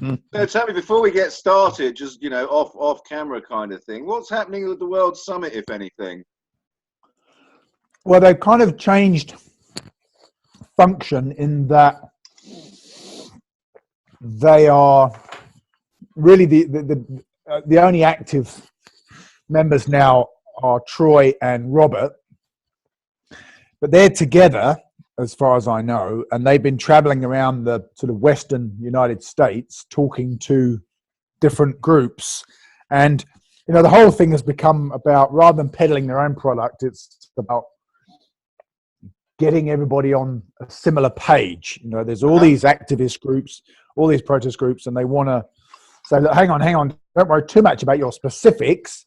So tell me, before we get started, just off camera kind of thing, what's happening with the World Summit, if anything? Well, they've kind of changed function in that they are really the only active members now are Troy and Robert, but they're together as far as I know, and they've been traveling around the sort of Western United States talking to different groups. And, the whole thing has become about, rather than peddling their own product, it's about getting everybody on a similar page. There's all these activist groups, all these protest groups, and they want to say, look, hang on, don't worry too much about your specifics.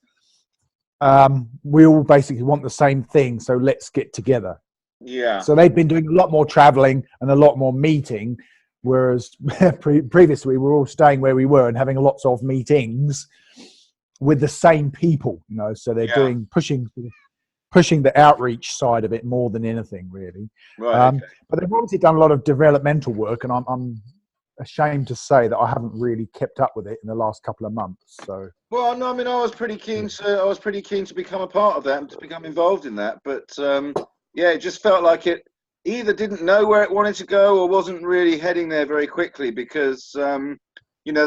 We all basically want the same thing, so let's get together. Yeah. So they've been doing a lot more traveling and a lot more meeting, whereas previously we were all staying where we were and having lots of meetings with the same people. So they're pushing the outreach side of it more than anything, really. Right. Okay. But they've obviously done a lot of developmental work, and I'm ashamed to say that I haven't really kept up with it in the last couple of months. So. Well, no, I mean, I was pretty keen to become a part of that and to become involved in that, but it just felt like it either didn't know where it wanted to go or wasn't really heading there very quickly, because I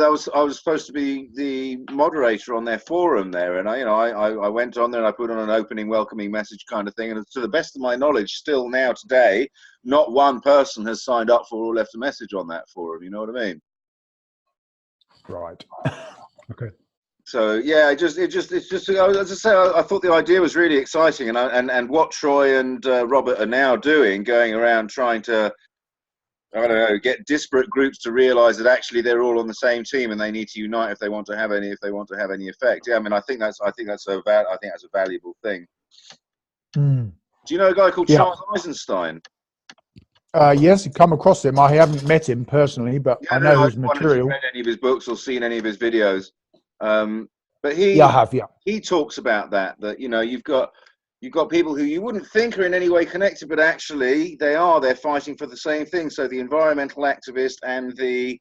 was supposed to be the moderator on their forum there, and I went on there and I put on an opening welcoming message kind of thing, and to the best of my knowledge, still now today, not one person has signed up for or left a message on that forum. You know what I mean? Right. Okay. So yeah, it's just as I say, I thought the idea was really exciting, and what Troy and Robert are now doing, going around trying to, I don't know, get disparate groups to realise that actually they're all on the same team and they need to unite if they want to have any effect. Yeah, I mean, I think that's a valuable thing. Mm. Do you know a guy called Charles Eisenstein? Yes, I've come across him. I haven't met him personally, but I know his material. Read any of his books or seen any of his videos? But he talks about that you've got people who you wouldn't think are in any way connected, but actually they're fighting for the same thing. So the environmental activist and the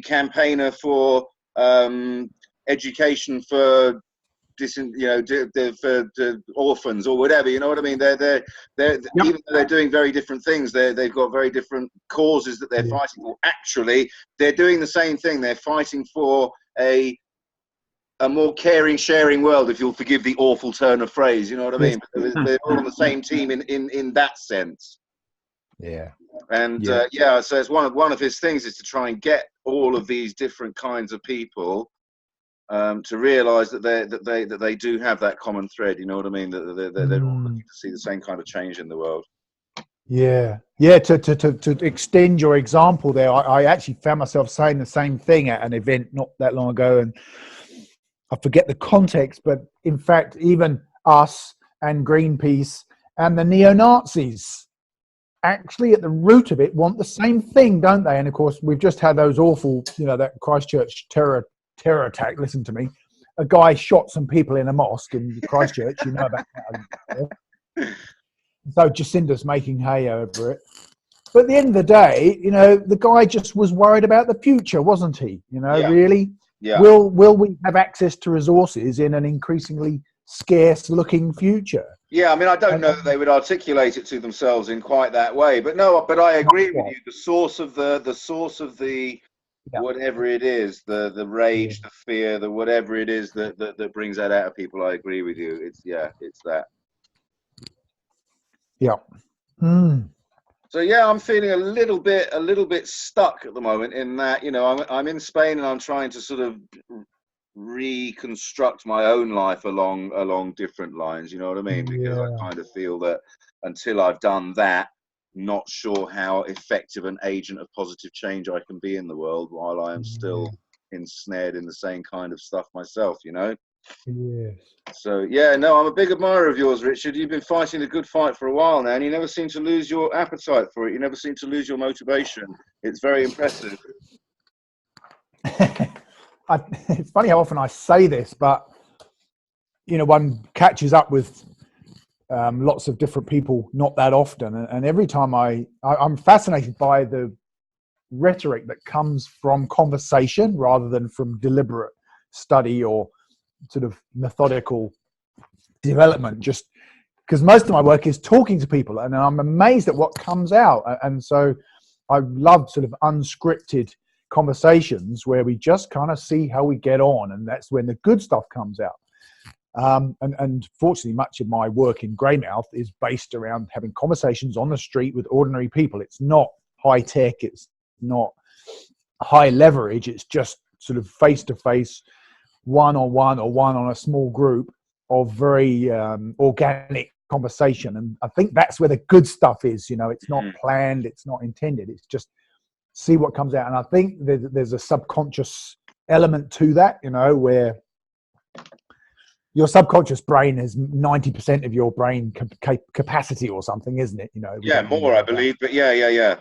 campaigner for education for orphans or whatever, you know what I mean? They're even though they're doing very different things, they've got very different causes that they're fighting for. Actually, they're doing the same thing. They're fighting for a more caring, sharing world, if you'll forgive the awful turn of phrase, you know what I mean? They're all on the same team in that sense. Yeah. And so it's one of his things is to try and get all of these different kinds of people to realise that they do have that common thread, you know what I mean? That they're all looking to see the same kind of change in the world. Yeah. To extend your example there, I actually found myself saying the same thing at an event not that long ago, and I forget the context, but in fact, even us and Greenpeace and the neo-Nazis actually at the root of it want the same thing, don't they? And of course, we've just had those awful, that Christchurch terror attack. Listen to me. A guy shot some people in a mosque in Christchurch. You know about that. So Jacinda's making hay over it. But at the end of the day, the guy just was worried about the future, wasn't he? Really? Yeah. Will we have access to resources in an increasingly scarce looking future? Yeah, I mean, I don't know that they would articulate it to themselves in quite that way, but I agree with you. The source of the whatever it is, the rage, the fear, the whatever it is that brings that out of people, I agree with you. It's that. Yeah. So yeah, I'm feeling a little bit stuck at the moment in that, I'm in Spain and I'm trying to sort of reconstruct my own life along different lines, you know what I mean? Because I kind of feel that until I've done that, not sure how effective an agent of positive change I can be in the world while I am still ensnared in the same kind of stuff myself, Yes. So I'm a big admirer of yours, Richard. You've been fighting a good fight for a while now, and you never seem to lose your appetite for it. You never seem to lose your motivation. It's very impressive. It's funny how often I say this, but one catches up with lots of different people not that often, and every time I'm fascinated by the rhetoric that comes from conversation rather than from deliberate study or sort of methodical development, just because most of my work is talking to people, and I'm amazed at what comes out. And so I love sort of unscripted conversations where we just kind of see how we get on, and that's when the good stuff comes out. And fortunately, much of my work in Greymouth is based around having conversations on the street with ordinary people. It's not high tech, it's not high leverage, it's just sort of face to face, one on one or one on a small group of very organic conversation. And I think that's where the good stuff is. You know, it's not planned, it's not intended, it's just see what comes out. And I think there's a subconscious element to that, you know, where your subconscious brain is 90% of your brain capacity or something, isn't it? You know. Yeah, more, I believe, but yeah.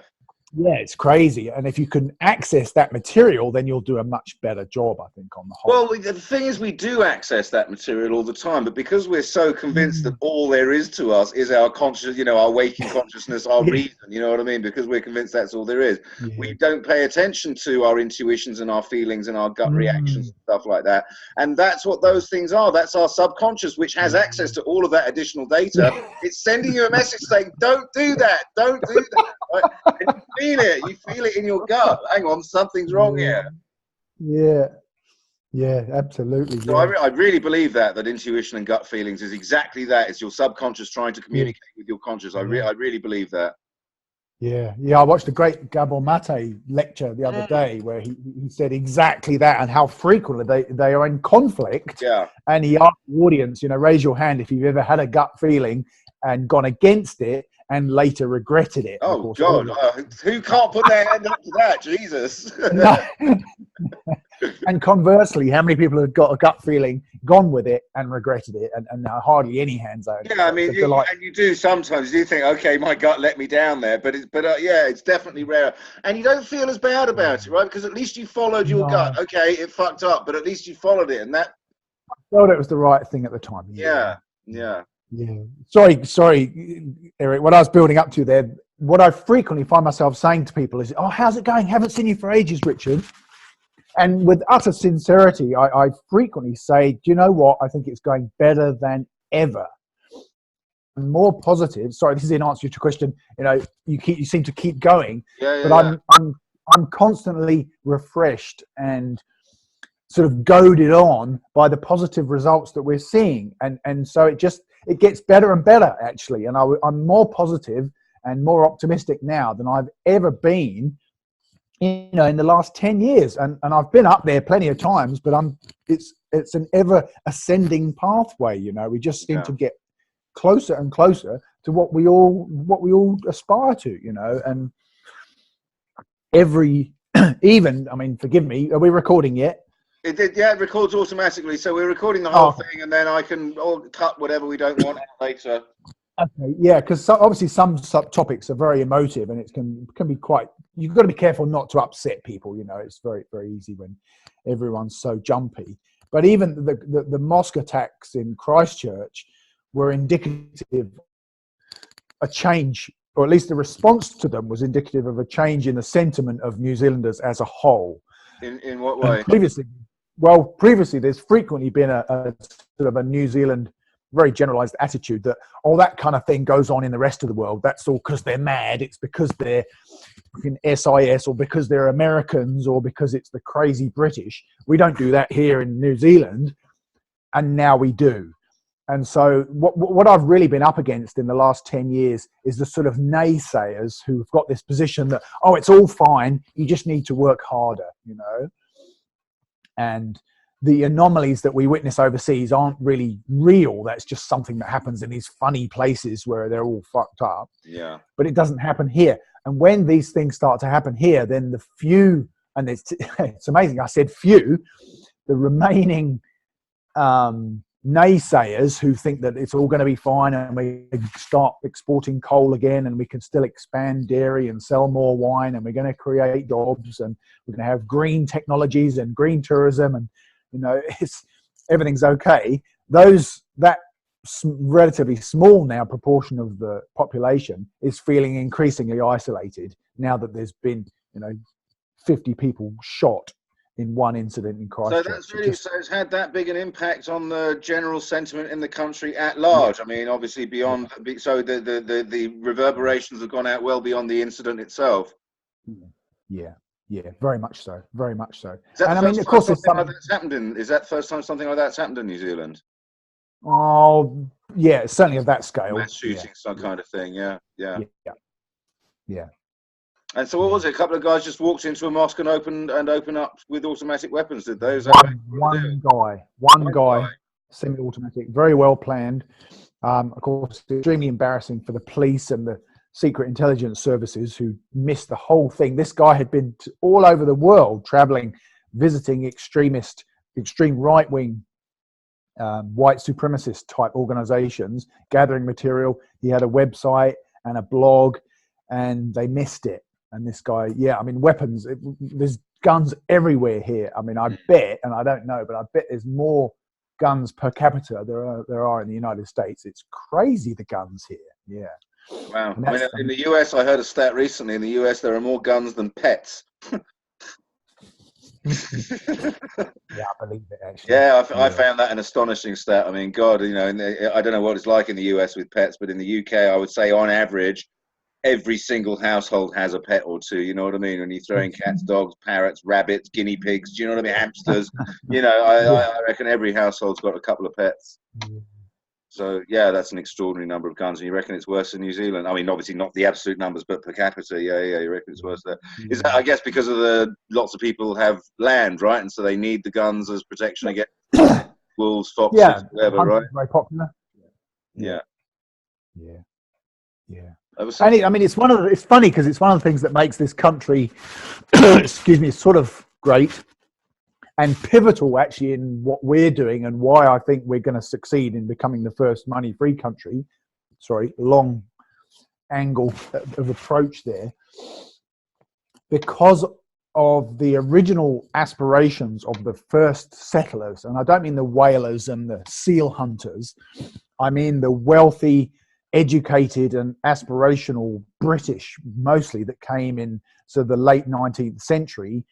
Yeah, it's crazy. And if you can access that material, then you'll do a much better job, I think, on the whole. Well, the thing is, we do access that material all the time, but because we're so convinced that all there is to us is our conscious, you know, our waking consciousness, our reason, you know what I mean? Because we're convinced that's all there is. Yeah. We don't pay attention to our intuitions and our feelings and our gut reactions and stuff like that. And that's what those things are. That's our subconscious, which has access to all of that additional data. It's sending you a message saying, don't do that, don't do that. Right? You feel it in your gut. Hang on, something's wrong here. Yeah, absolutely. So I really believe that intuition and gut feelings is exactly that. It's your subconscious trying to communicate with your conscious. I really believe that. Yeah. I watched a great Gabor Mate lecture the other day where he said exactly that, and how frequently they are in conflict. Yeah. And he asked the audience, you know, raise your hand if you've ever had a gut feeling and gone against it and later regretted it. Oh, God. Who can't put their hand up to that? Jesus. No. And conversely, how many people have got a gut feeling, gone with it, and regretted it? And hardly any hands out. Yeah, I mean, you do sometimes. You think, okay, my gut let me down there, but it's definitely rare. And you don't feel as bad about it, right? Because at least you followed your gut. Okay, it fucked up, but at least you followed it, and that. I felt it was the right thing at the time. Yeah. Sorry, Eric. What I was building up to there, what I frequently find myself saying to people is, "Oh, how's it going? Haven't seen you for ages, Richard." And with utter sincerity, I frequently say, "Do you know what? I think it's going better than ever. More positive." Sorry, this is in answer to your question. You know, you seem to keep going, but I'm constantly refreshed and sort of goaded on by the positive results that we're seeing, and so it gets better and better, actually. And I'm more positive and more optimistic now than I've ever been, you know, in the last 10 years. And I've been up there plenty of times, but it's an ever ascending pathway. You know, we just seem to get closer and closer to what we all aspire to. You know, and even, I mean, forgive me, are we recording yet? It did, yeah. It records automatically, so we're recording the whole thing, and then I can cut whatever we don't want later. Okay, yeah, because obviously some topics are very emotive, and it can be quite. You've got to be careful not to upset people. You know, it's very, very easy when everyone's so jumpy. But even the mosque attacks in Christchurch were indicative of a change, or at least the response to them was indicative of a change in the sentiment of New Zealanders as a whole. In what way? Previously, there's frequently been a sort of a New Zealand very generalized attitude that that kind of thing goes on in the rest of the world. That's all because they're mad. It's because they're in SIS, or because they're Americans, or because it's the crazy British. We don't do that here in New Zealand, and now we do. And so what I've really been up against in the last 10 years is the sort of naysayers who've got this position that, oh, it's all fine, you just need to work harder, you know. And the anomalies that we witness overseas aren't really real. That's just something that happens in these funny places where they're all fucked up. Yeah. But it doesn't happen here. And when these things start to happen here, then the few, and it's amazing, I said few, the remaining naysayers who think that it's all going to be fine and we start exporting coal again and we can still expand dairy and sell more wine and we're going to create jobs and we're going to have green technologies and green tourism and, you know, everything's okay. That relatively small now proportion of the population is feeling increasingly isolated now that there's been, you know, 50 people shot in one incident in So Christchurch. that's really, so it's had that big an impact on the general sentiment in the country at large. I mean, obviously beyond, so the reverberations have gone out well beyond the incident itself. Yeah, very much so, very much so. Is that And the I mean, first of time course, something like that's happened in? Is that the first time something like that's happened in New Zealand? oh yeah, certainly of that scale. Mass shooting, some kind of thing. Yeah. Yeah. And so, what was it? A couple of guys just walked into a mosque and opened up with automatic weapons. Did they? Is that one guy, semi-automatic, very well planned. Of course, extremely embarrassing for the police and the secret intelligence services who missed the whole thing. This guy had been all over the world, traveling, visiting extreme right-wing, white supremacist type organizations, gathering material. He had a website and a blog, and they missed it. And this guy, I mean, weapons, there's guns everywhere here. I mean, I bet, and I don't know, but I bet there's more guns per capita there are in the United States. It's crazy, the guns here. Yeah. Wow. I mean, in the US, I heard a stat recently. In the US, there are more guns than pets. Yeah, I believe it, actually. Yeah, I found that an astonishing stat. I mean, God, you know, I don't know what it's like in the US with pets, but in the UK, I would say on average, every single household has a pet or two. You know what I mean? When you throw in cats, dogs, parrots, rabbits, guinea pigs, do you know what I mean? Hamsters. You know, I reckon every household's got a couple of pets. So yeah, that's an extraordinary number of guns. And you reckon it's worse in New Zealand? I mean, obviously not the absolute numbers, but per capita, yeah, you reckon it's worse there? Is that, I guess, because of the lots of people have land, right? And so they need the guns as protection against wolves, foxes, whatever, right? Very popular. Yeah. And I mean, it's funny because it's one of the things that makes this country, excuse me, sort of great and pivotal actually in what we're doing and why I think we're going to succeed in becoming the first money-free country. Sorry, long angle of approach there. Because of the original aspirations of the first settlers, and I don't mean the whalers and the seal hunters, I mean the wealthy, educated and aspirational British mostly that came in the late 19th century.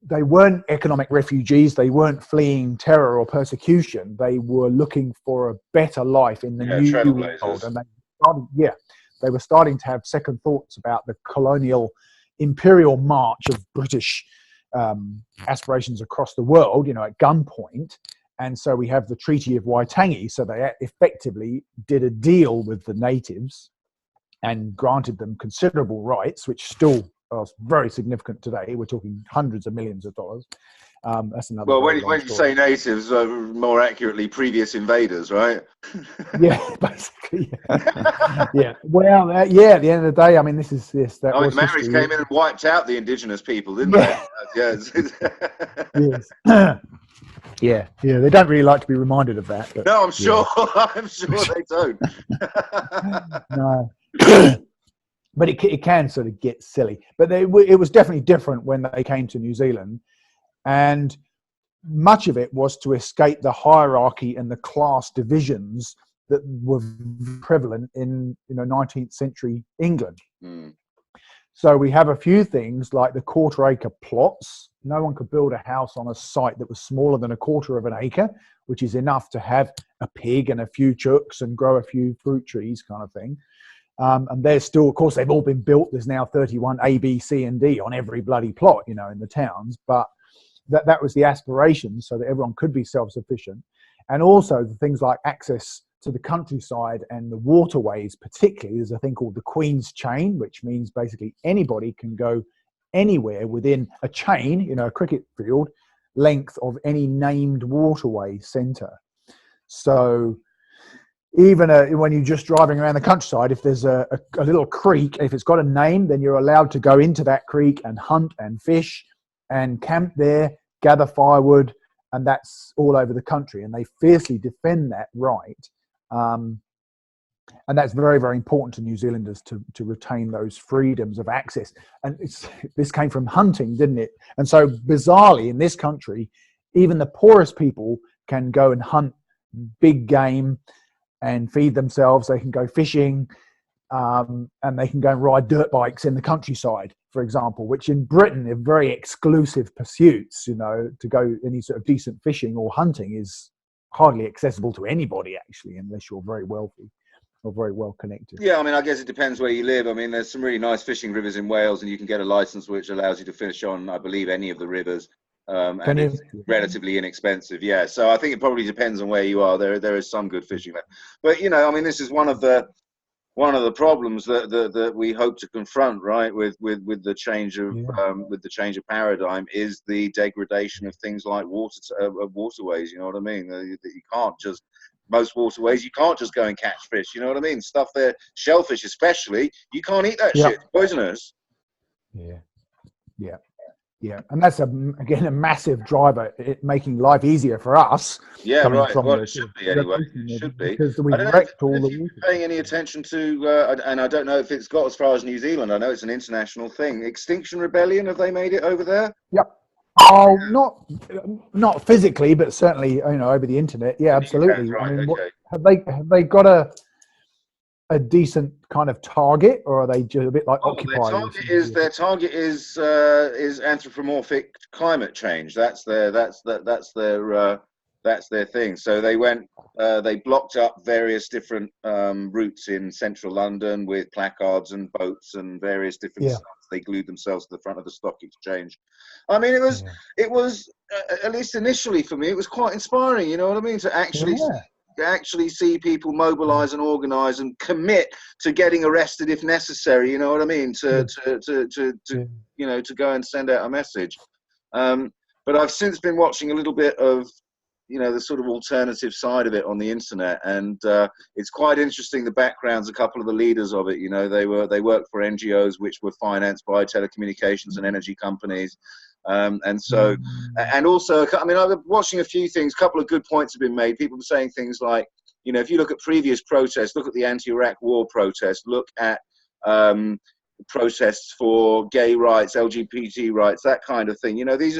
They weren't economic refugees, they weren't fleeing terror or persecution, they were looking for a better life in the new world. And they were starting to have second thoughts about the colonial imperial march of British aspirations across the world, you know, at gunpoint. And so we have the Treaty of Waitangi. So they effectively did a deal with the natives and granted them considerable rights, which still are very significant today. We're talking hundreds of millions of dollars. That's another. Well, when you say natives, more accurately, previous invaders, right? Yeah, basically. Yeah. Well, at the end of the day, I mean, that was Maoris history. came in and wiped out the indigenous people, didn't they? Yes. Yes. Yeah, they don't really like to be reminded of that. But, no, I'm sure. I'm sure they don't. No, but it can sort of get silly. But it was definitely different when they came to New Zealand, and much of it was to escape the hierarchy and the class divisions that were prevalent in 19th century England. So we have a few things like the quarter-acre plots. No one could build a house on a site that was smaller than a quarter of an acre, which is enough to have a pig and a few chooks and grow a few fruit trees kind of thing. And there's still, of course, they've all been built. There's now 31 A, B, C, and D on every bloody plot, in the towns. But that was the aspiration, so that everyone could be self-sufficient. And also the things like access to the countryside and the waterways, particularly. There's a thing called the Queen's Chain, which means basically anybody can go anywhere within a chain, a cricket field length of any named waterway centre. So even when you're just driving around the countryside, if there's a little creek, if it's got a name, then you're allowed to go into that creek and hunt and fish and camp there, gather firewood, and that's all over the country. And they fiercely defend that right. And that's very, very important to New Zealanders to retain those freedoms of access. And this came from hunting, didn't it? And so bizarrely in this country, even the poorest people can go and hunt big game and feed themselves. They can go fishing and they can go and ride dirt bikes in the countryside, for example, which in Britain are very exclusive pursuits. You know, to go any sort of decent fishing or hunting is hardly accessible to anybody, actually, unless you're very wealthy or very well connected. Yeah, I mean, I guess it depends where you live. I mean, there's some really nice fishing rivers in Wales, and you can get a license which allows you to fish on, I believe, any of the rivers, and it's relatively inexpensive. Yeah, so I think it probably depends on where you are. There is some good fishing there, but you know, I mean, this is one of the problems that we hope to confront, right, with the change of paradigm, is the degradation of things like waterways. You know what I mean? That you can't just, most waterways, you can't just go and catch fish. You know what I mean? Stuff there, shellfish especially, you can't eat that shit. It's poisonous. Yeah, and that's again a massive driver, making life easier for us. Yeah, right. Well, it should be anyway. It should be. Because we've wrecked all the water. Paying any attention to, and I don't know if it's got as far as New Zealand. I know it's an international thing. Extinction Rebellion, have they made it over there? Yep. Oh, not physically, but certainly, you know, over the internet. Yeah, absolutely. Right, I mean, have they got a decent kind of target, or are they just a bit like Occupy? Their target is anthropomorphic climate change. That's their thing. So they blocked up various different routes in central London with placards and boats and various different stuff. They glued themselves to the front of the stock exchange. I mean, it was at least initially for me, it was quite inspiring. You know what I mean? To actually see people mobilize and organize and commit to getting arrested if necessary. You know what I mean? To you know, to go and send out a message. But I've since been watching a little bit of, you know, the sort of alternative side of it on the internet, and it's quite interesting, the backgrounds, a couple of the leaders of it. You know, they worked for NGOs which were financed by telecommunications and energy companies. And so, and also, I mean, I've been watching a few things. A couple of good points have been made. People were saying things like, you know, if you look at previous protests, look at the anti-Iraq war protests, look at protests for gay rights, LGBT rights, that kind of thing. You know, these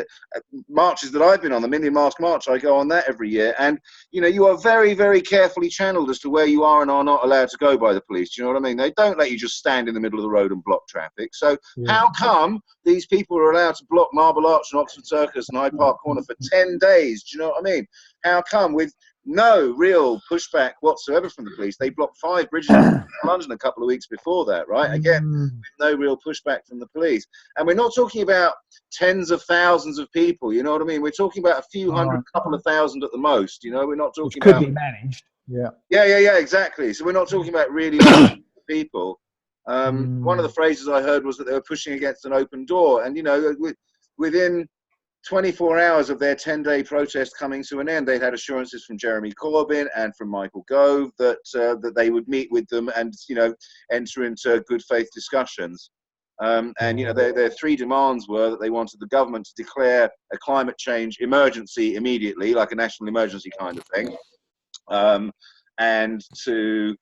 marches that I've been on, the Million Mask March, I go on that every year. And, you know, you are very, very carefully channeled as to where you are and are not allowed to go by the police. Do you know what I mean? They don't let you just stand in the middle of the road and block traffic. So how come these people are allowed to block Marble Arch and Oxford Circus and Hyde Park Corner for 10 days? Do you know what I mean? How come, with no real pushback whatsoever from the police? They blocked 5 bridges in London a couple of weeks before that, right? Again, with no real pushback from the police. And we're not talking about tens of thousands of people, you know what I mean? We're talking about a few hundred, couple of thousand at the most, you know? We're not talking about... Which could be managed. Yeah, exactly. So we're not talking about really large people. One of the phrases I heard was that they were pushing against an open door. And, you know, within 24 hours of their 10-day protest coming to an end, they'd had assurances from Jeremy Corbyn and from Michael Gove that that they would meet with them and, you know, enter into good faith discussions. And, you know, their 3 demands were that they wanted the government to declare a climate change emergency immediately, like a national emergency kind of thing, and to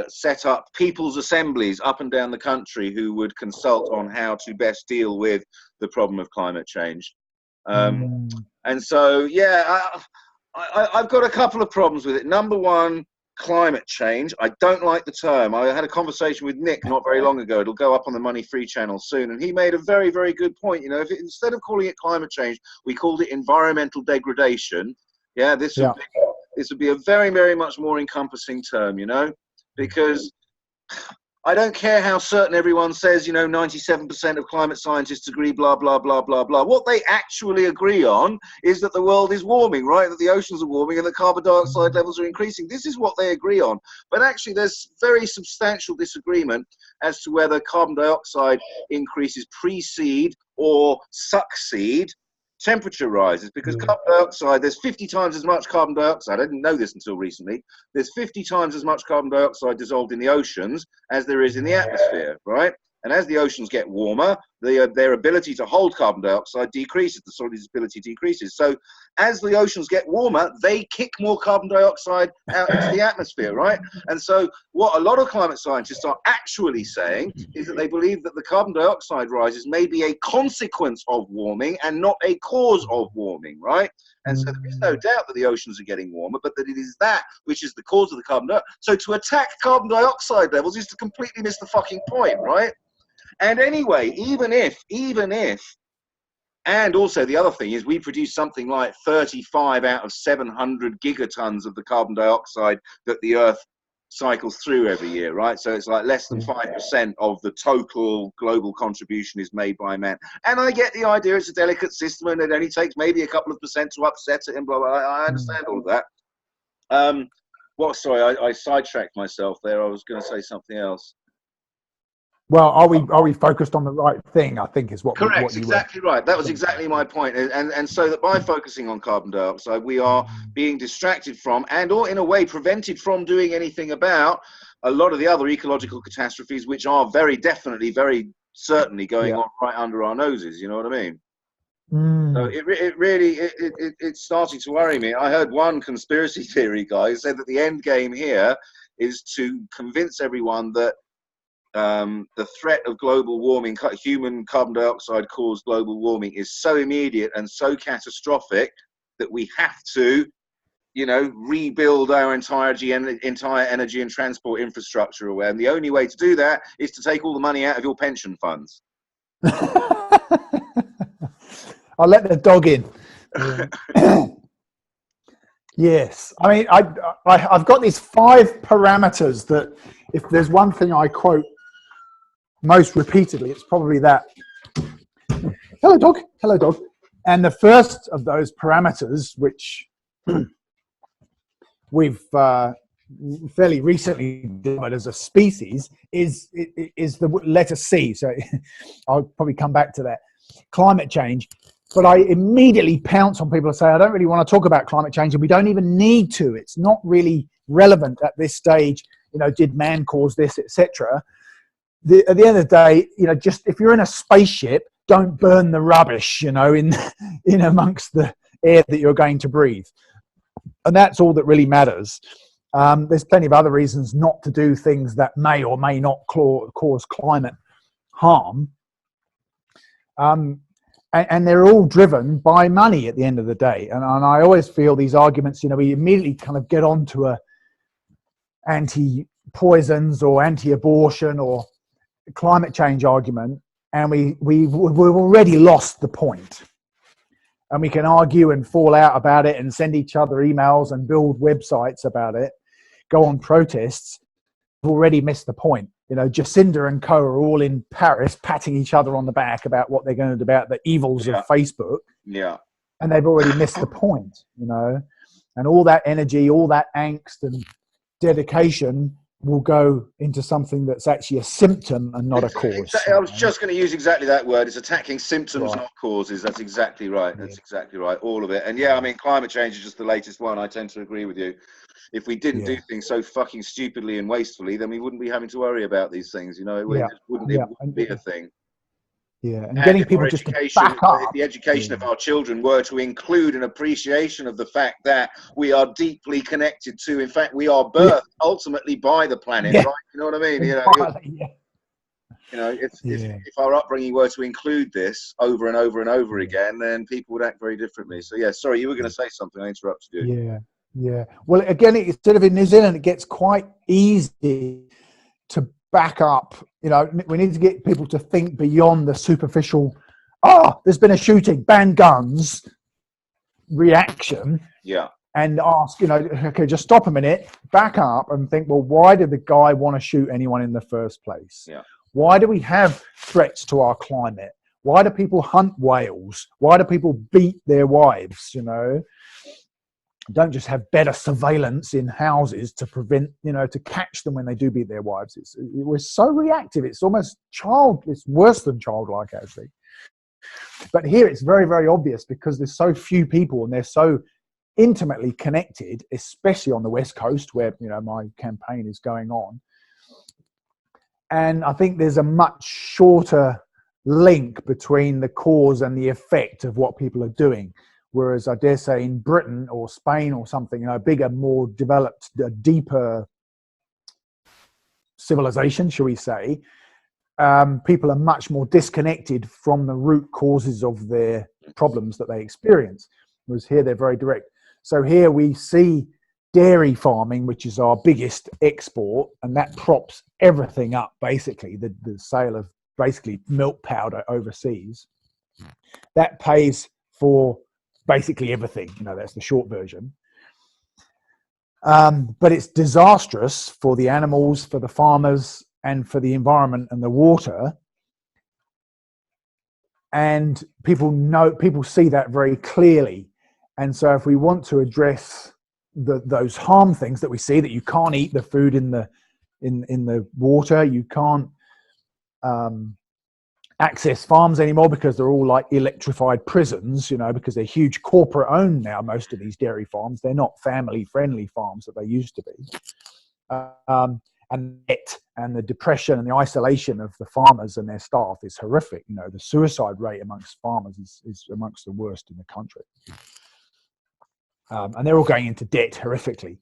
set up people's assemblies up and down the country who would consult on how to best deal with the problem of climate change. And so, yeah, I've got a couple of problems with it. Number one, climate change. I don't like the term. I had a conversation with Nick not very long ago. It'll go up on the Money Free channel soon. And he made a very, very good point. You know, if instead of calling it climate change, we called it environmental degradation, this would be a very, very much more encompassing term, you know, because I don't care how certain everyone says, you know, 97% of climate scientists agree, blah, blah, blah, blah, blah. What they actually agree on is that the world is warming, right? That the oceans are warming and that carbon dioxide levels are increasing. This is what they agree on. But actually, there's very substantial disagreement as to whether carbon dioxide increases precede or succeed temperature rises, because carbon dioxide, there's 50 times as much carbon dioxide. I didn't know this until recently. There's 50 times as much carbon dioxide dissolved in the oceans as there is in the atmosphere, right? And as the oceans get warmer, their ability to hold carbon dioxide decreases, the solubility decreases. So as the oceans get warmer, they kick more carbon dioxide out into the atmosphere, right? And so what a lot of climate scientists are actually saying is that they believe that the carbon dioxide rises may be a consequence of warming and not a cause of warming, right? And so there is no doubt that the oceans are getting warmer, but that it is that which is the cause of the carbon dioxide. So to attack carbon dioxide levels is to completely miss the fucking point, right? And anyway, even if, and also the other thing is we produce something like 35 out of 700 gigatons of the carbon dioxide that the Earth cycles through every year, right? So it's like less than 5% of the total global contribution is made by man. And I get the idea it's a delicate system and it only takes maybe a couple of percent to upset it and blah, blah, blah. I understand all of that. Sorry, I sidetracked myself there. I was going to say something else. Well, are we focused on the right thing? I think is what. Correct, what you exactly right. That was exactly my point. And so that by focusing on carbon dioxide, we are being distracted from, and or in a way prevented from doing anything about a lot of the other ecological catastrophes, which are very definitely, very certainly going on right under our noses. You know what I mean? So it's starting to worry me. I heard one conspiracy theory guy said that the end game here is to convince everyone that the threat of global warming, human carbon dioxide caused global warming, is so immediate and so catastrophic that we have to, rebuild our entire energy and transport infrastructure away. And the only way to do that is to take all the money out of your pension funds. I'll let the dog in. Yes, I mean, I've got these 5 parameters that, if there's one thing I quote most repeatedly, it's probably that. Hello, dog. Hello, dog. And the first of those parameters, which we've fairly recently developed as a species, is the letter C. So I'll probably come back to that. Climate change. But I immediately pounce on people and say, I don't really want to talk about climate change, and we don't even need to. It's not really relevant at this stage. Did man cause this, etc. At the end of the day, just if you're in a spaceship, don't burn the rubbish, in amongst the air that you're going to breathe. And that's all that really matters. There's plenty of other reasons not to do things that may or may not cause climate harm. And they're all driven by money at the end of the day. And I always feel these arguments, we immediately kind of get onto a anti-poisons or anti-abortion or climate change argument, and we've already lost the point. And we can argue and fall out about it and send each other emails and build websites about it, go on protests. We've already missed the point. Jacinda and co are all in Paris patting each other on the back about what they're going to do about the evils of Facebook. Yeah. And they've already missed the point, and all that energy, all that angst and dedication will go into something that's actually a symptom and not a cause. I was just going to use exactly that word. It's attacking symptoms, not causes. That's exactly right. That's exactly right. All of it. And I mean, climate change is just the latest one. I tend to agree with you. If we didn't do things so fucking stupidly and wastefully, then we wouldn't be having to worry about these things. It wouldn't be a thing. Yeah, and getting people just to back up. If the education of our children were to include an appreciation of the fact that we are deeply connected to, in fact, we are birthed ultimately by the planet, right? You know what I mean? If our upbringing were to include this over and over and over again, then people would act very differently. So, sorry, you were going to say something. I interrupted you. Yeah. Well, again, instead of in New Zealand, it gets quite easy to back up. We need to get people to think beyond the superficial, there's been a shooting, ban guns reaction. Yeah. And ask, okay, just stop a minute, back up and think, well, why did the guy want to shoot anyone in the first place? Yeah. Why do we have threats to our climate? Why do people hunt whales? Why do people beat their wives? Don't just have better surveillance in houses to prevent, to catch them when they do beat their wives. We're so reactive. It's almost it's worse than childlike, actually. But here it's very, very obvious because there's so few people and they're so intimately connected, especially on the West Coast where, my campaign is going on. And I think there's a much shorter link between the cause and the effect of what people are doing. Whereas I dare say in Britain or Spain or something, a bigger, more developed, deeper civilization, shall we say, people are much more disconnected from the root causes of their problems that they experience. Whereas here they're very direct. So here we see dairy farming, which is our biggest export, and that props everything up, basically, the sale of basically milk powder overseas. That pays for basically everything, that's the short version. But it's disastrous for the animals, for the farmers, and for the environment and the water. And people see that very clearly. And so if we want to address those harm things that we see, that you can't eat the food in the water, you can't access farms anymore because they're all like electrified prisons, because they're huge corporate owned now, most of these dairy farms. They're not family friendly farms that they used to be. And the depression and the isolation of the farmers and their staff is horrific. The suicide rate amongst farmers is amongst the worst in the country. And they're all going into debt horrifically.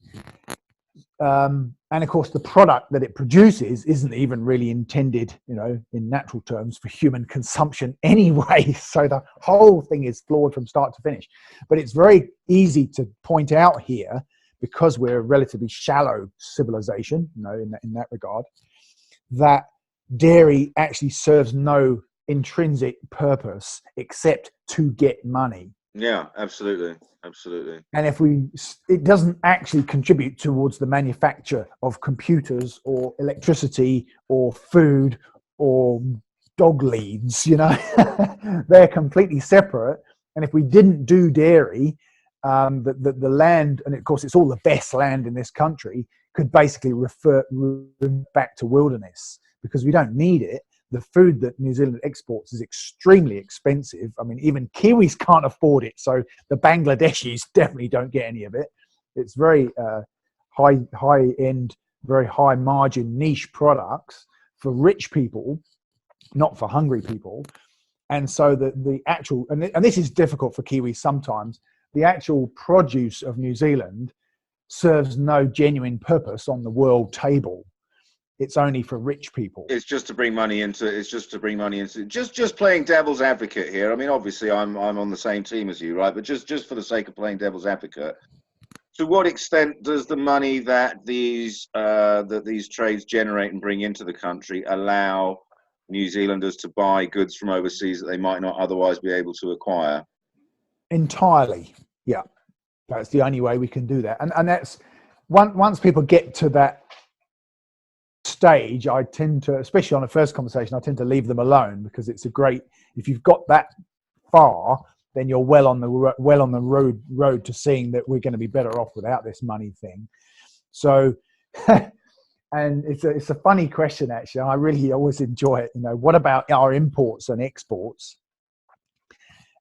And of course, the product that it produces isn't even really intended, in natural terms, for human consumption anyway. So the whole thing is flawed from start to finish. But it's very easy to point out here, because we're a relatively shallow civilization, in that regard, that dairy actually serves no intrinsic purpose except to get money. Yeah, absolutely. And it doesn't actually contribute towards the manufacture of computers or electricity or food or dog leads, they're completely separate. And if we didn't do dairy, the land, and of course it's all the best land in this country, could basically revert back to wilderness, because we don't need it. The food that New Zealand exports is extremely expensive. I mean, even Kiwis can't afford it, so the Bangladeshis definitely don't get any of it. It's very high end, very high margin niche products for rich people, not for hungry people. And so the actual, and this is difficult for Kiwis sometimes, the actual produce of New Zealand serves no genuine purpose on the world table. It's only for rich people. It's just to bring money into it. Just playing devil's advocate here. I mean, obviously I'm on the same team as you, right? But just for the sake of playing devil's advocate, to what extent does the money that these trades generate and bring into the country allow New Zealanders to buy goods from overseas that they might not otherwise be able to acquire? Entirely, yeah. That's the only way we can do that. And that's once people get to that stage, I tend to, especially on a first conversation, I tend to leave them alone, because it's if you've got that far, then you're well on the road to seeing that we're going to be better off without this money thing. So, and it's a funny question, actually. I really always enjoy it. What about our imports and exports?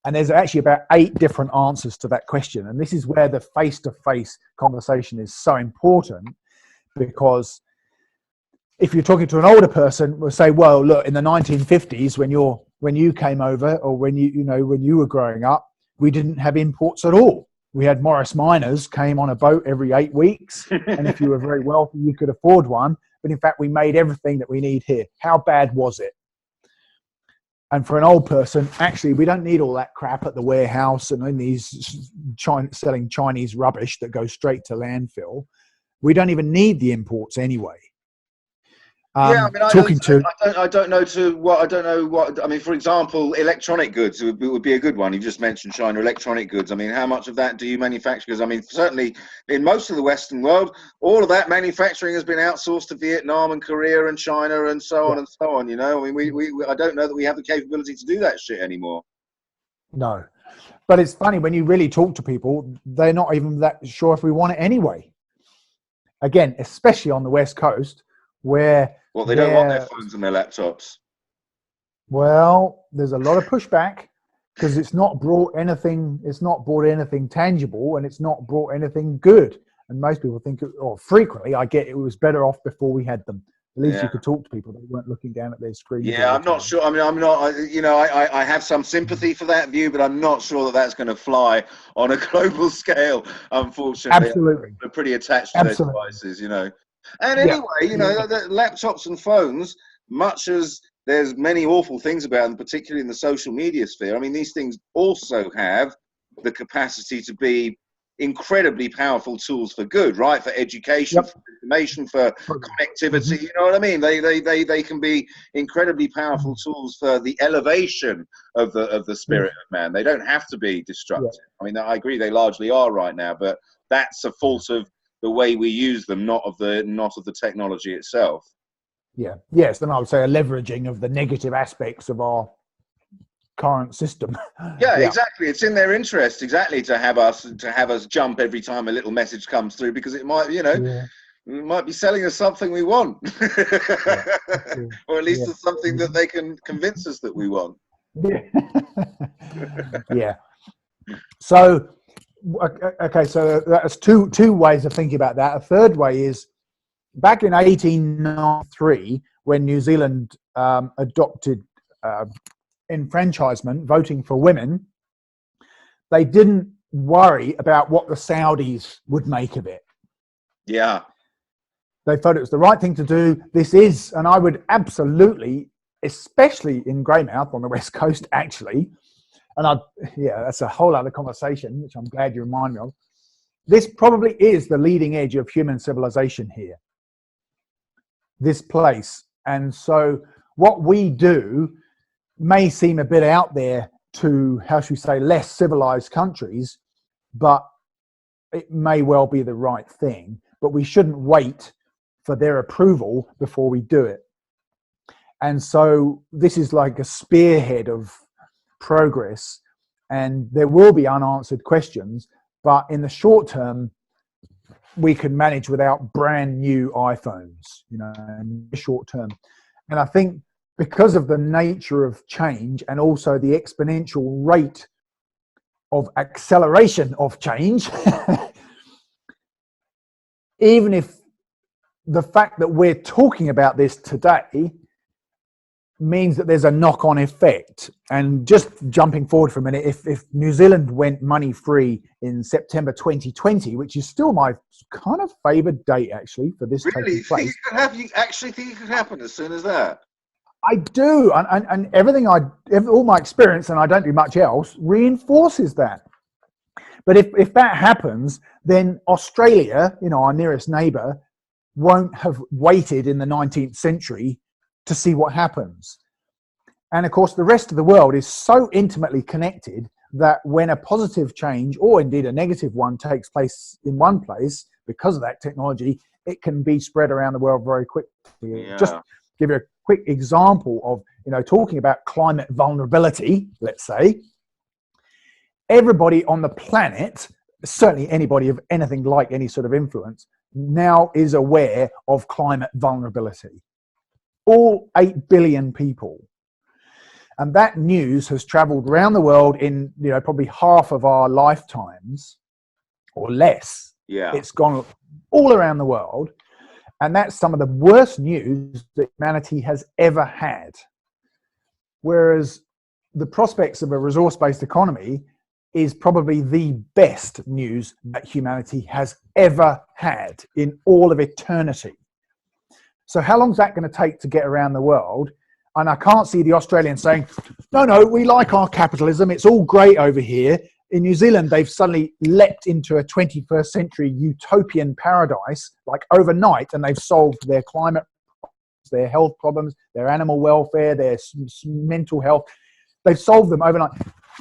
And there's actually about 8 different answers to that question. And this is where the face-to-face conversation is so important, because if you're talking to an older person, we'll say, well, look, in the 1950s, when you came over, or when you were growing up, we didn't have imports at all. We had Morris Miners came on a boat every 8 weeks. And if you were very wealthy, you could afford one. But in fact, we made everything that we need here. How bad was it? And for an old person, actually, we don't need all that crap at the warehouse and in these selling Chinese rubbish that goes straight to landfill. We don't even need the imports anyway. Yeah, I mean, I don't know what. I mean, for example, electronic goods would be a good one. You just mentioned China, electronic goods. I mean, how much of that do you manufacture? Because I mean, certainly in most of the Western world, all of that manufacturing has been outsourced to Vietnam and Korea and China and so on and so on. I mean, I don't know that we have the capability to do that shit anymore. No, but it's funny when you really talk to people, they're not even that sure if we want it anyway. Again, especially on the West Coast, where they don't want their phones and their laptops. Well, there's a lot of pushback, because it's not brought anything tangible, and it's not brought anything good. And most people think, or frequently I get, it was better off before we had them. At least you Yeah. could talk to people. They weren't looking down at their screens Yeah, all I'm the not time. sure. I mean, I'm not, you know, I have some sympathy for that view, but I'm not sure that that's going to fly on a global scale, unfortunately. Absolutely. They're pretty attached to their Absolutely. devices, you know. And Yeah. anyway, you know, Yeah. the laptops and phones, much as there's many awful things about them, particularly in the social media sphere, I mean, these things also have the capacity to be incredibly powerful tools for good, right? For education, Yep. for information, for Mm-hmm. connectivity. You know what I mean? They can be incredibly powerful tools for the elevation of the spirit Yes. of man. They don't have to be Yeah. destructive. I mean, I agree they largely are right now, but that's a fault of the way we use them, not of the technology itself. Yeah. Yes. Then I would say a leveraging of the negative aspects of our current system. Yeah, Yeah. exactly. It's in their interest, exactly, to have us jump every time a little message comes through, because it might, you know, Yeah. it might be selling us something we want, Yeah. Absolutely. or at least Yeah. it's something that they can convince us that we want. Yeah. Yeah. So, okay, so that's two ways of thinking about that. A third way is back in 1893, when New Zealand adopted enfranchisement, voting for women, they didn't worry about what the Saudis would make of it. Yeah. They thought it was the right thing to do. This is, and I would absolutely, especially in Greymouth on the West Coast, actually, and yeah, that's a whole other conversation, which I'm glad you remind me of. This probably is the leading edge of human civilization here, this place. And so what we do may seem a bit out there to, how should we say, less civilized countries, but it may well be the right thing. But we shouldn't wait for their approval before we do it. And so this is like a spearhead of progress, and there will be unanswered questions, but in the short term, we can manage without brand new iPhones, you know, in the short term. And I think because of the nature of change and also the exponential rate of acceleration of change, even if the fact that we're talking about this today means that there's a knock-on effect. And just jumping forward for a minute, if New Zealand went money-free in September 2020, which is still my kind of favoured date actually for this Really? taking place. You actually think it could happen as soon as that? I do, and everything all my experience, and I don't do much else, reinforces that. But if that happens, then Australia, you know, our nearest neighbour, won't have waited in the 19th century to see what happens. And of course, the rest of the world is so intimately connected that when a positive change, or indeed a negative one, takes place in one place because of that technology, it can be spread around the world very quickly. Yeah. Just give you a quick example of, you know, talking about climate vulnerability, let's say. Everybody on the planet, certainly anybody of anything like any sort of influence, now is aware of climate vulnerability. All 8 billion people. And that news has traveled around the world in, you know, probably half of our lifetimes or less. Yeah. It's gone all around the world. And that's some of the worst news that humanity has ever had. Whereas the prospects of a resource-based economy is probably the best news that humanity has ever had in all of eternity. So how long is that going to take to get around the world? And I can't see the Australians saying, no, we like our capitalism. It's all great over here. In New Zealand, they've suddenly leapt into a 21st century utopian paradise, like overnight, and they've solved their climate problems, their health problems, their animal welfare, their mental health. They've solved them overnight.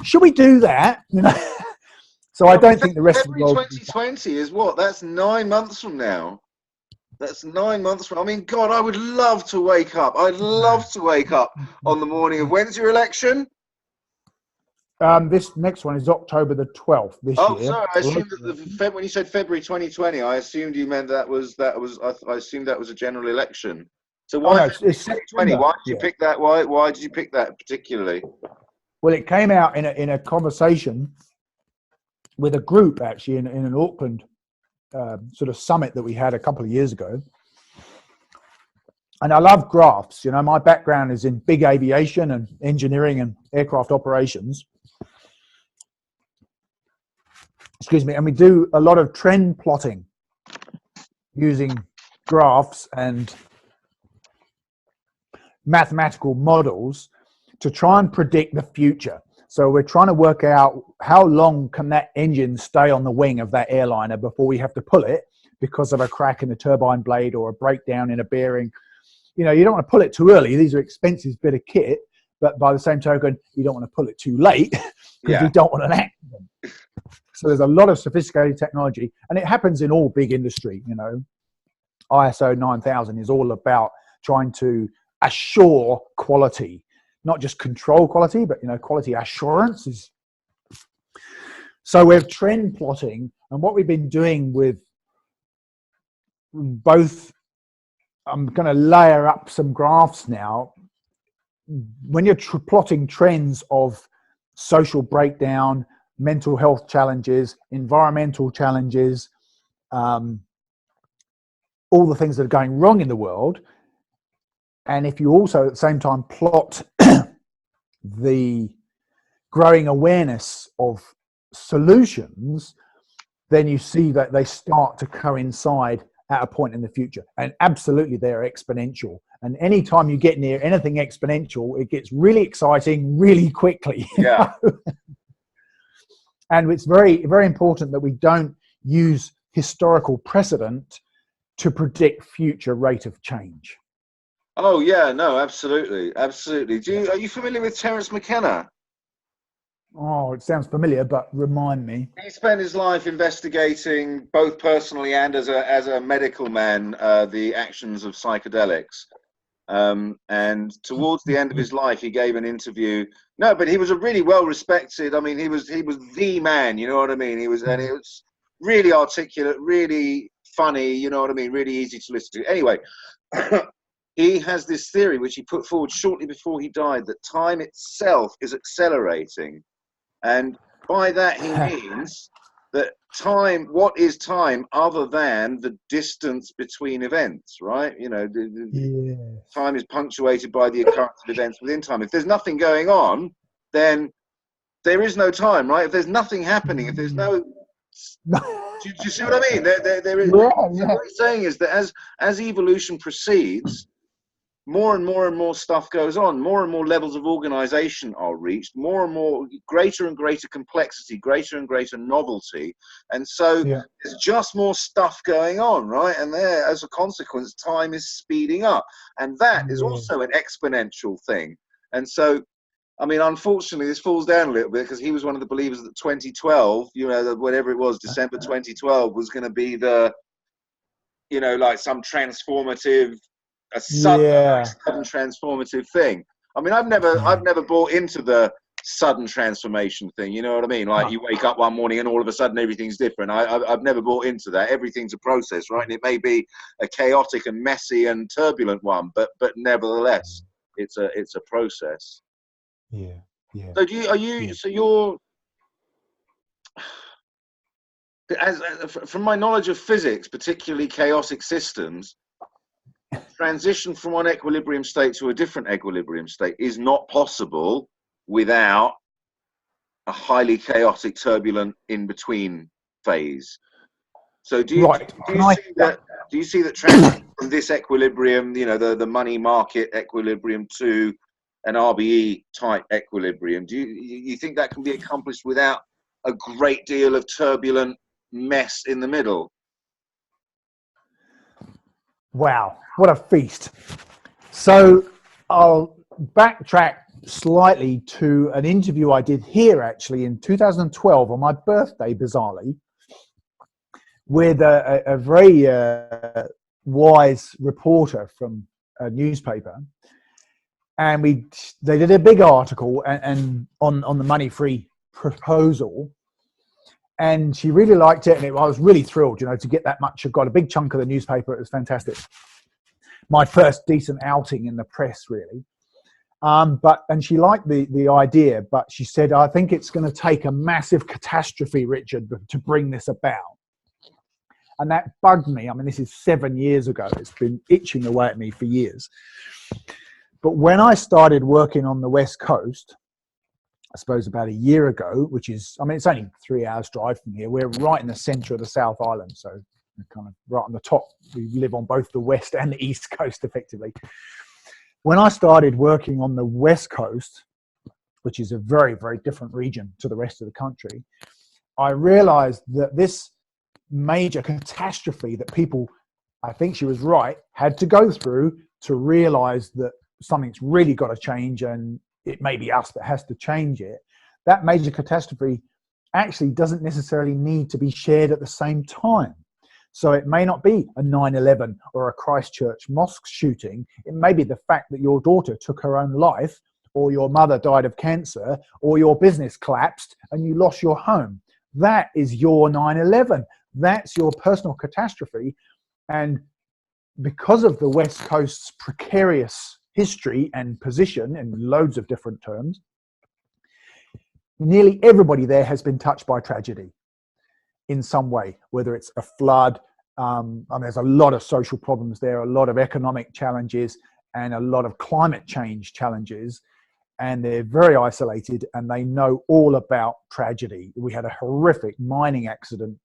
Should we do that? You know? So I don't think the rest of the February world... 2020 is what? That's 9 months from now. That's 9 months from... I mean, God, I would love to wake up. I'd love to wake up on the morning of... When's your election? This next one is October the 12th this year. Sorry, I assumed that when you said February 2020, I assumed you meant that was I assumed that was a general election. So why it's 2020? Why did you pick that? Why did you pick that particularly? Well, it came out in a conversation with a group actually in an Auckland sort of summit that we had a couple of years ago. and I love graphs. You know, my background is in big aviation and engineering and aircraft operations. Excuse me. And we do a lot of trend plotting using graphs and mathematical models to try and predict the future. So we're trying to work out how long can that engine stay on the wing of that airliner before we have to pull it because of a crack in the turbine blade or a breakdown in a bearing. You know, you don't want to pull it too early. These are expensive bit of kit, but by the same token, you don't want to pull it too late because you don't want an accident. So there's a lot of sophisticated technology, and it happens in all big industry. You know, ISO 9000 is all about trying to assure quality, not just control quality, but, you know, quality assurance is. So we're trend plotting, and what we've been doing with both, I'm going to layer up some graphs now. When you're plotting trends of social breakdown, mental health challenges, environmental challenges, all the things that are going wrong in the world, and if you also at the same time plot the growing awareness of solutions, then you see that they start to coincide at a point in the future. And absolutely, they're exponential. And anytime you get near anything exponential, it gets really exciting really quickly. Yeah. And it's very, very important that we don't use historical precedent to predict future rate of change. Oh yeah, no, absolutely, absolutely. Are you familiar with Terence McKenna? Oh, it sounds familiar, but remind me. He spent his life investigating, both personally and as a medical man, the actions of psychedelics. And towards the end of his life, he gave an interview. No, but he was a really well respected. I mean, he was the man. You know what I mean? And it was really articulate, really funny. You know what I mean? Really easy to listen to. Anyway. He has this theory, which he put forward shortly before he died, that time itself is accelerating. And by that, he means that time, what is time other than the distance between events, right? You know, time is punctuated by the occurrence of events within time. If there's nothing going on, then there is no time, right? If there's nothing happening, if there's no... do you see what I mean? There is. What he's saying is that as evolution proceeds, more and more and more stuff goes on, more and more levels of organization are reached, more and more, greater and greater complexity, greater and greater novelty. And so there's just more stuff going on, right? And there, as a consequence, time is speeding up. And that is also an exponential thing. And so, I mean, unfortunately, this falls down a little bit because he was one of the believers that 2012, you know, whatever it was, December 2012 was going to be the, you know, like some transformative, a sudden transformative thing. I mean, I've never bought into the sudden transformation thing. You know what I mean? Like you wake up one morning and all of a sudden everything's different. I've never bought into that. Everything's a process, right? And it may be a chaotic and messy and turbulent one, but nevertheless, it's a process. Yeah. So so you're, from my knowledge of physics, particularly chaotic systems, transition from one equilibrium state to a different equilibrium state is not possible without a highly chaotic, turbulent in-between phase. So do you see that transition from this equilibrium, you know, the money market equilibrium, to an RBE type equilibrium, do you think that can be accomplished without a great deal of turbulent mess in the middle? Wow, what a feast. So I'll backtrack slightly to an interview I did here actually in 2012 on my birthday, bizarrely, with a very wise reporter from a newspaper. And they did a big article and on the money-free proposal. And she really liked it, and I was really thrilled, you know, to get that much. I got a big chunk of the newspaper. It was fantastic. My first decent outing in the press, really. And she liked the idea, but she said, "I think it's going to take a massive catastrophe, Richard, to bring this about." And that bugged me. I mean, this is 7 years ago. It's been itching away at me for years. But when I started working on the West Coast, I suppose about a year ago, which is, I mean, it's only 3 hours drive from here. We're right in the center of the South Island. So we're kind of right on the top. We live on both the West and the East Coast, effectively. When I started working on the West Coast, which is a very, very different region to the rest of the country, I realized that this major catastrophe that people, I think she was right, had to go through to realize that something's really got to change, and it may be us that has to change it. That major catastrophe actually doesn't necessarily need to be shared at the same time. So it may not be a 9/11 or a Christchurch mosque shooting. It may be the fact that your daughter took her own life, or your mother died of cancer, or your business collapsed and you lost your home. That is your 9/11. That's your personal catastrophe. And because of the West Coast's precarious history and position in loads of different terms, nearly everybody there has been touched by tragedy in some way, whether it's a flood. There's a lot of social problems there, a lot of economic challenges, and a lot of climate change challenges. And they're very isolated, and they know all about tragedy. We had a horrific mining accident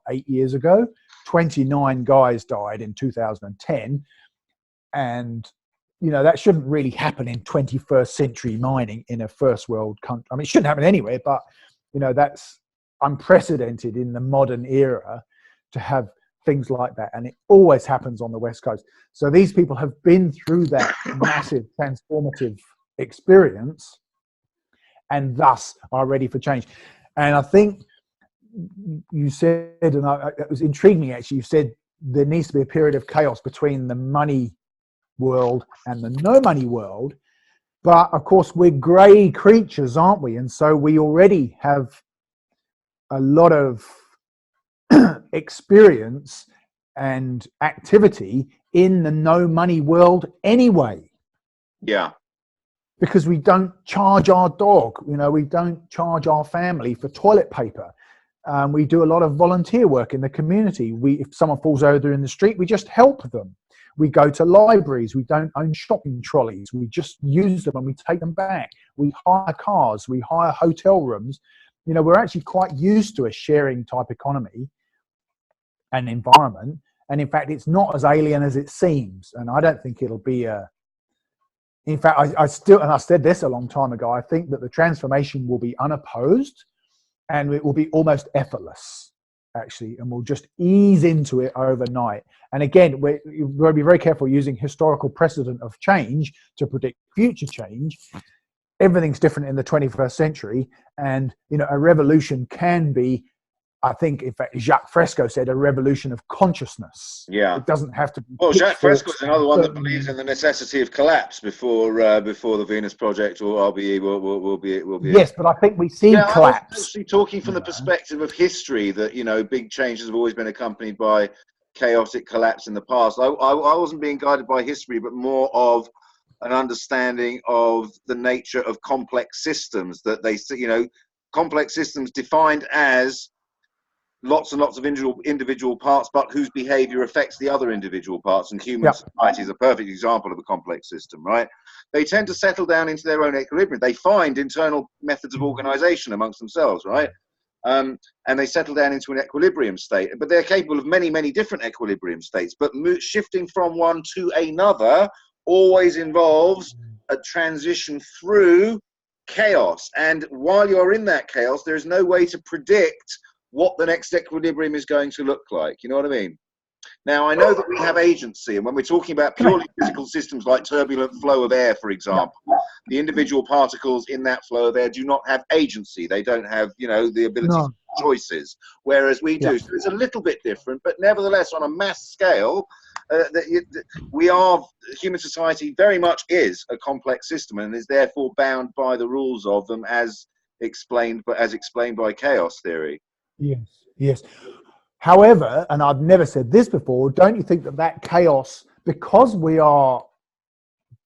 8 years ago. 29 guys died in 2010. And, that shouldn't really happen in 21st century mining in a first world country. I mean, it shouldn't happen anywhere, but, that's unprecedented in the modern era to have things like that. And it always happens on the West Coast. So these people have been through that massive transformative experience and thus are ready for change. And I think you said, and it was intrigued me actually, you said there needs to be a period of chaos between the money world and the no money world. But of course, we're grey creatures, aren't we? And so we already have a lot of experience and activity in the no money world anyway. Yeah. Because we don't charge our dog, we don't charge our family for toilet paper. We do a lot of volunteer work in the community. If someone falls over in the street, we just help them. We go to libraries. We don't own shopping trolleys. We just use them and we take them back. We hire cars. We hire hotel rooms. We're actually quite used to a sharing type economy and environment. And in fact, it's not as alien as it seems. And I don't think it'll be in fact, I said this a long time ago, I think that the transformation will be unopposed and it will be almost effortless, actually, and we'll just ease into it overnight. And again, you've got to be very careful using historical precedent of change to predict future change. Everything's different in the 21st century, and a revolution can be, I think, in fact, Jacques Fresco said, a revolution of consciousness. Yeah. It doesn't have to be. Well, Jacques Fresco is another one that believes in the necessity of collapse before the Venus Project or RBE will be. Yes, but I think we see collapse. I was actually talking from the perspective of history that, big changes have always been accompanied by chaotic collapse in the past. I wasn't being guided by history, but more of an understanding of the nature of complex systems, that complex systems defined as lots and lots of individual parts, but whose behavior affects the other individual parts. And human society is a perfect example of a complex system, right? They tend to settle down into their own equilibrium. They find internal methods of organization amongst themselves, right? And they settle down into an equilibrium state. But they're capable of many, many different equilibrium states. But shifting from one to another always involves a transition through chaos. And while you're in that chaos, there's no way to predict what the next equilibrium is going to look like. You know what I mean? Now, I know that we have agency, and when we're talking about purely physical systems like turbulent flow of air, for example, the individual particles in that flow of air do not have agency. They don't have, the ability to make choices, whereas we do. So it's a little bit different, but nevertheless, on a mass scale, human society very much is a complex system and is therefore bound by the rules of them as explained by chaos theory. Yes. However, and I've never said this before, don't you think that chaos, because we are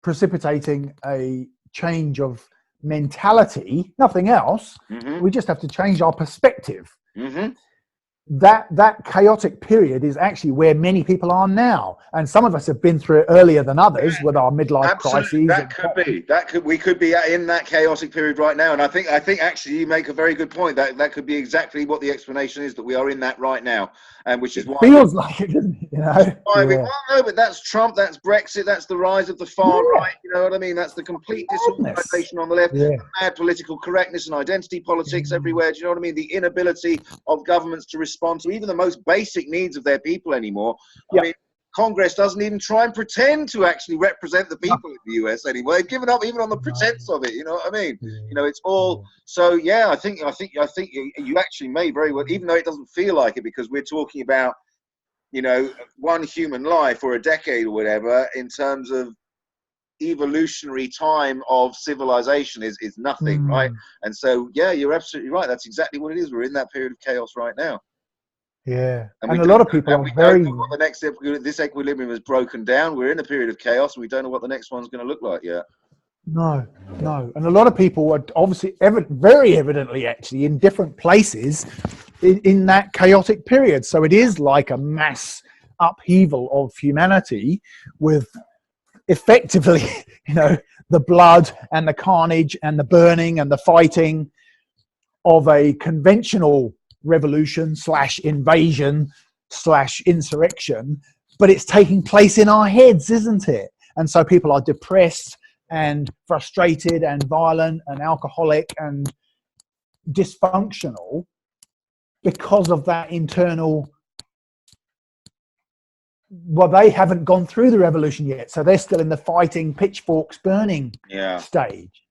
precipitating a change of mentality, nothing else, we just have to change our perspective. that chaotic period is actually where many people are now, and some of us have been through it earlier than others with our midlife Absolutely, crises. we could be in that chaotic period right now, and I think actually you make a very good point. That could be exactly what the explanation is, that we are in that right now, and which is why feels like it, doesn't it? You know? well, no, but that's Trump, that's Brexit, that's the rise of the far right. You know what I mean? That's the complete disorganization on the left, the mad political correctness and identity politics everywhere. Do you know what I mean? The inability of governments to respond to even the most basic needs of their people anymore. I mean, Congress doesn't even try and pretend to actually represent the people in the US anymore. They've given up even on the pretense of it. You know what I mean? You know, it's all. So yeah, I think you actually may very well, even though it doesn't feel like it, because we're talking about, you know, one human life or a decade or whatever, in terms of evolutionary time of civilization is nothing, right? And so yeah, you're absolutely right. That's exactly what it is. We're in that period of chaos right now. Yeah, and a lot of people are don't know what the next this equilibrium is broken down. We're in a period of chaos, and we don't know what the next one's going to look like yet. No, and a lot of people are obviously very evidently actually in different places in that chaotic period. So it is like a mass upheaval of humanity, with effectively, you know, the blood and the carnage and the burning and the fighting of a conventional revolution / invasion / insurrection, but it's taking place in our heads, isn't it? And so people are depressed and frustrated and violent and alcoholic and dysfunctional because of that internal. Well, they haven't gone through the revolution yet, so they're still in the fighting, pitchforks burning stage.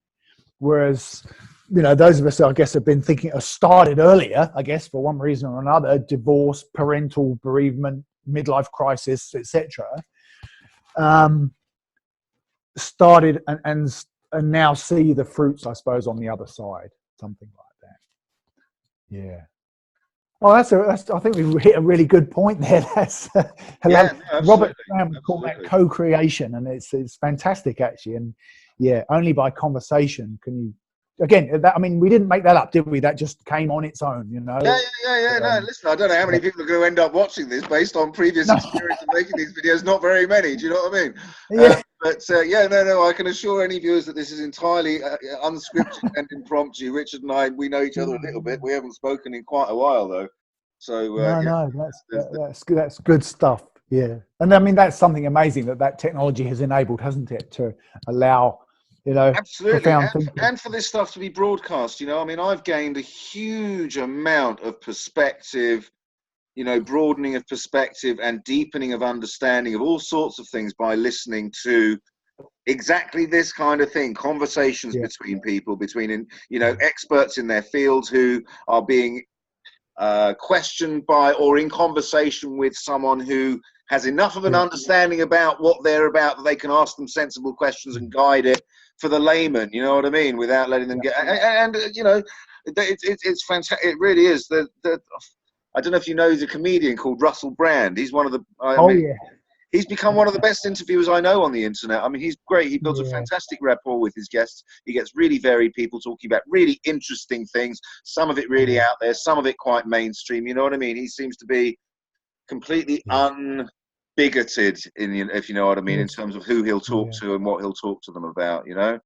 Whereas, you know, those of us, I guess, have been thinking, started earlier, I guess, for one reason or another: divorce, parental bereavement, midlife crisis, etc. Started and now see the fruits, I suppose, on the other side, something like that. Yeah. Well, that's I think we've hit a really good point there. That's Robert Graham would call that co-creation, and it's fantastic actually. And yeah, only by conversation can you. Again, I mean, we didn't make that up, did we? That just came on its own, you know. Yeah. No, listen, I don't know how many people are going to end up watching this based on previous experience of making these videos. Not very many. Do you know what I mean? Yeah. I can assure any viewers that this is entirely unscripted and impromptu. Richard and I, we know each other a little bit. We haven't spoken in quite a while, though. So that's good stuff. Yeah, and I mean that's something amazing that technology has enabled, hasn't it, to allow, you know, absolutely, and for this stuff to be broadcast. You know, I mean, I've gained a huge amount of perspective, you know, broadening of perspective and deepening of understanding of all sorts of things by listening to exactly this kind of thing, conversations between people, between, you know, experts in their fields who are being questioned by or in conversation with someone who has enough of an understanding about what they're about that they can ask them sensible questions and guide it for the layman, you know what I mean, without letting them get, and you know, it's fantastic. It really is. I don't know if you know, he's a comedian called Russell Brand. He's one of the he's become one of the best interviewers I know on the internet. I mean, he's great. He builds a fantastic rapport with his guests. He gets really varied people talking about really interesting things. Some of it really out there, some of it quite mainstream. You know what I mean? He seems to be completely unbigoted, if you know what I mean, in terms of who he'll talk to and what he'll talk to them about. You know.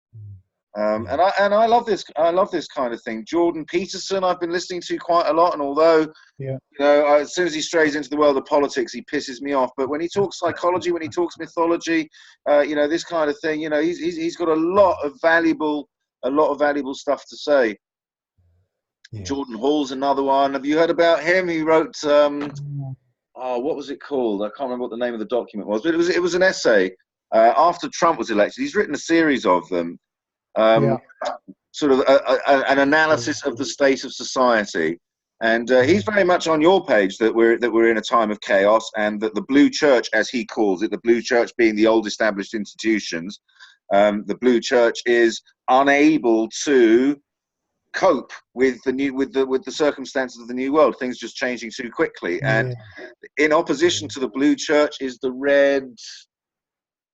And I love this. I love this kind of thing. Jordan Peterson, I've been listening to quite a lot, and although you know, as soon as he strays into the world of politics, he pisses me off. But when he talks psychology, when he talks mythology, you know, this kind of thing, you know, he's got a lot of valuable stuff to say. Jordan Hall's another one. Have you heard about him? He wrote what was it called? I can't remember what the name of the document was, but it was an essay after Trump was elected. He's written a series of them. Sort of an analysis of the state of society, and he's very much on your page that we're in a time of chaos, and that the blue church, as he calls it, the blue church being the old established institutions, the blue church is unable to cope with the circumstances of the new world. Things just changing too quickly, and in opposition to the blue church is the red.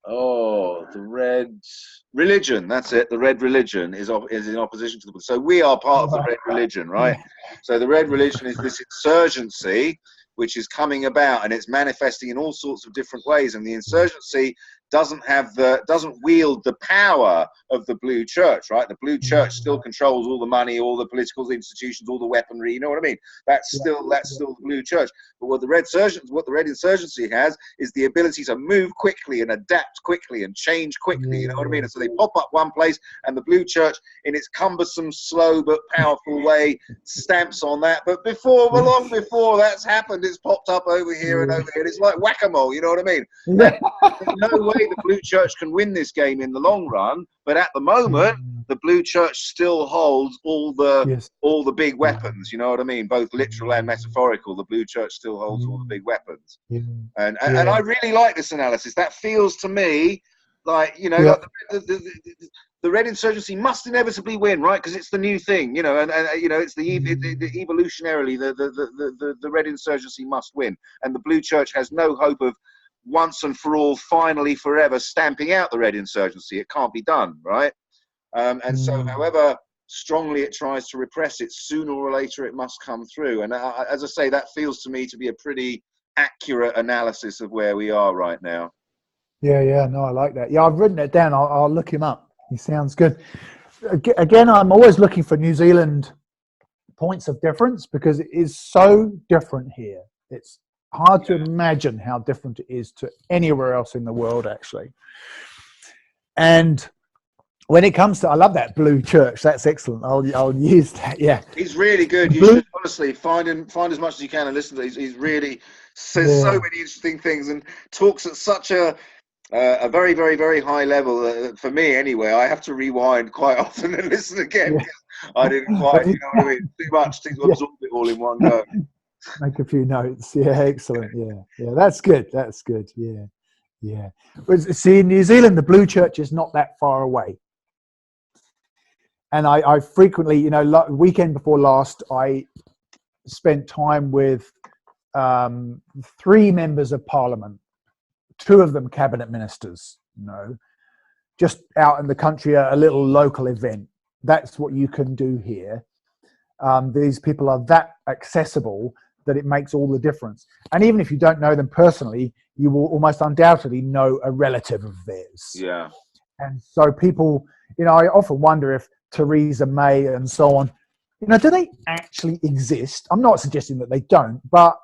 Oh, the red religion. That's it. The red religion is in opposition to the. So we are part of the red religion, right? So the red religion is this insurgency which is coming about, and it's manifesting in all sorts of different ways. And the insurgency doesn't wield the power of the blue church, right? The blue church still controls all the money, all the political institutions, all the weaponry. You know what I mean? That's still the blue church. But what the red insurgency has is the ability to move quickly and adapt quickly and change quickly. You know what I mean? And so they pop up one place, and the blue church, in its cumbersome, slow but powerful way, stamps on that. But long before that's happened, it's popped up over here and over here. It's like whack-a-mole. You know what I mean? There's no way the blue church can win this game in the long run, but at the moment the blue church still holds all the big weapons. You know what I mean? Both literal and metaphorical. The blue church still holds all the big weapons. And I really like this analysis. That feels to me like, you know, like the red insurgency must inevitably win, right? Because it's the new thing, you know, and you know, it's the evolutionarily the red insurgency must win, and the blue church has no hope of once and for all, finally forever, stamping out the red insurgency. It can't be done, right? And so, however strongly it tries to repress it, sooner or later it must come through. And as I say, that feels to me to be a pretty accurate analysis of where we are right now. Yeah, no, I like that. Yeah, I've written it down. I'll look him up. He sounds good. Again, I'm always looking for New Zealand points of difference because it is so different here. It's hard to imagine how different it is to anywhere else in the world, actually. And when it comes to, I love that blue church. That's excellent. I'll use that. Yeah, he's really good. You should honestly find as much as you can and listen to. He's really says so many interesting things and talks at such a very, very, very high level. For me, anyway, I have to rewind quite often and listen again. I didn't quite, you know what I mean? Too much to absorb it all in one go. Make a few notes. Yeah, excellent. Yeah, that's good. That's good. Yeah. But see, in New Zealand, the blue church is not that far away. And I frequently, you know, weekend before last, I spent time with 3 members of parliament, 2 of them cabinet ministers, you know, just out in the country, a little local event. That's what you can do here. These people are that accessible that it makes all the difference. And even if you don't know them personally, you will almost undoubtedly know a relative of theirs. Yeah. And so people, you know, I often wonder if Theresa May and so on, you know, do they actually exist? I'm not suggesting that they don't, but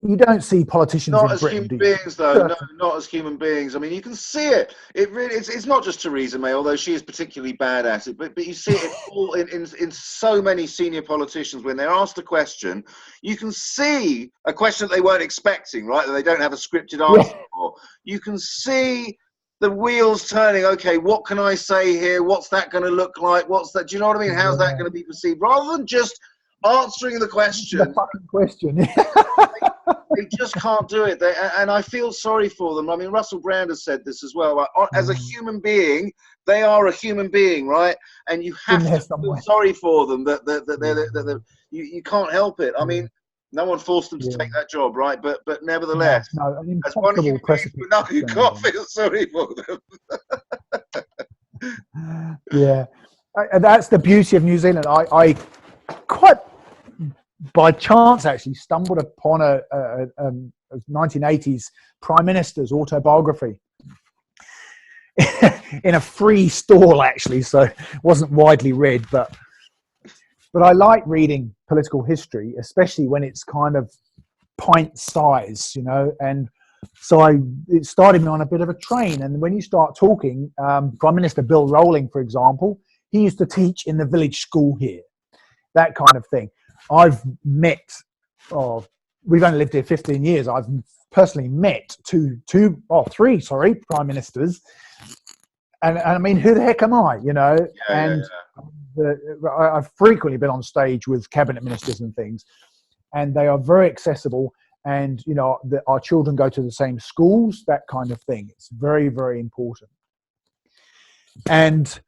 you don't see politicians not in as Britain, human beings, though. No, not as human beings. I mean, you can see it. It really, it's not just Theresa May, although she is particularly bad at it. But you see it all in so many senior politicians when they're asked a question. You can see a question that they weren't expecting, right? That they don't have a scripted answer for. You can see the wheels turning. Okay, what can I say here? What's that going to look like? What's that? Do you know what I mean? How's that going to be perceived? Rather than just answering the question. The fucking question. They just can't do it. And I feel sorry for them. I mean, Russell Brand has said this as well. Like, as a human being, they are a human being, right? And you have to feel sorry for them. That you can't help it. I mean, no one forced them to take that job, right? But nevertheless, as one human being, no, you can't feel sorry for them. That's the beauty of New Zealand. I quite by chance actually stumbled upon a 1980s prime minister's autobiography in a free stall, actually, so it wasn't widely read, but I like reading political history, especially when it's kind of pint size, you know. And so it started me on a bit of a train. And when you start talking, Prime Minister Bill Rowling, for example, he used to teach in the village school here, that kind of thing. I've met, we've only lived here 15 years. I've personally met three prime ministers, and I mean, who the heck am I, you know? I've frequently been on stage with cabinet ministers and things, and they are very accessible. And you know, our children go to the same schools, that kind of thing. It's very, very important. And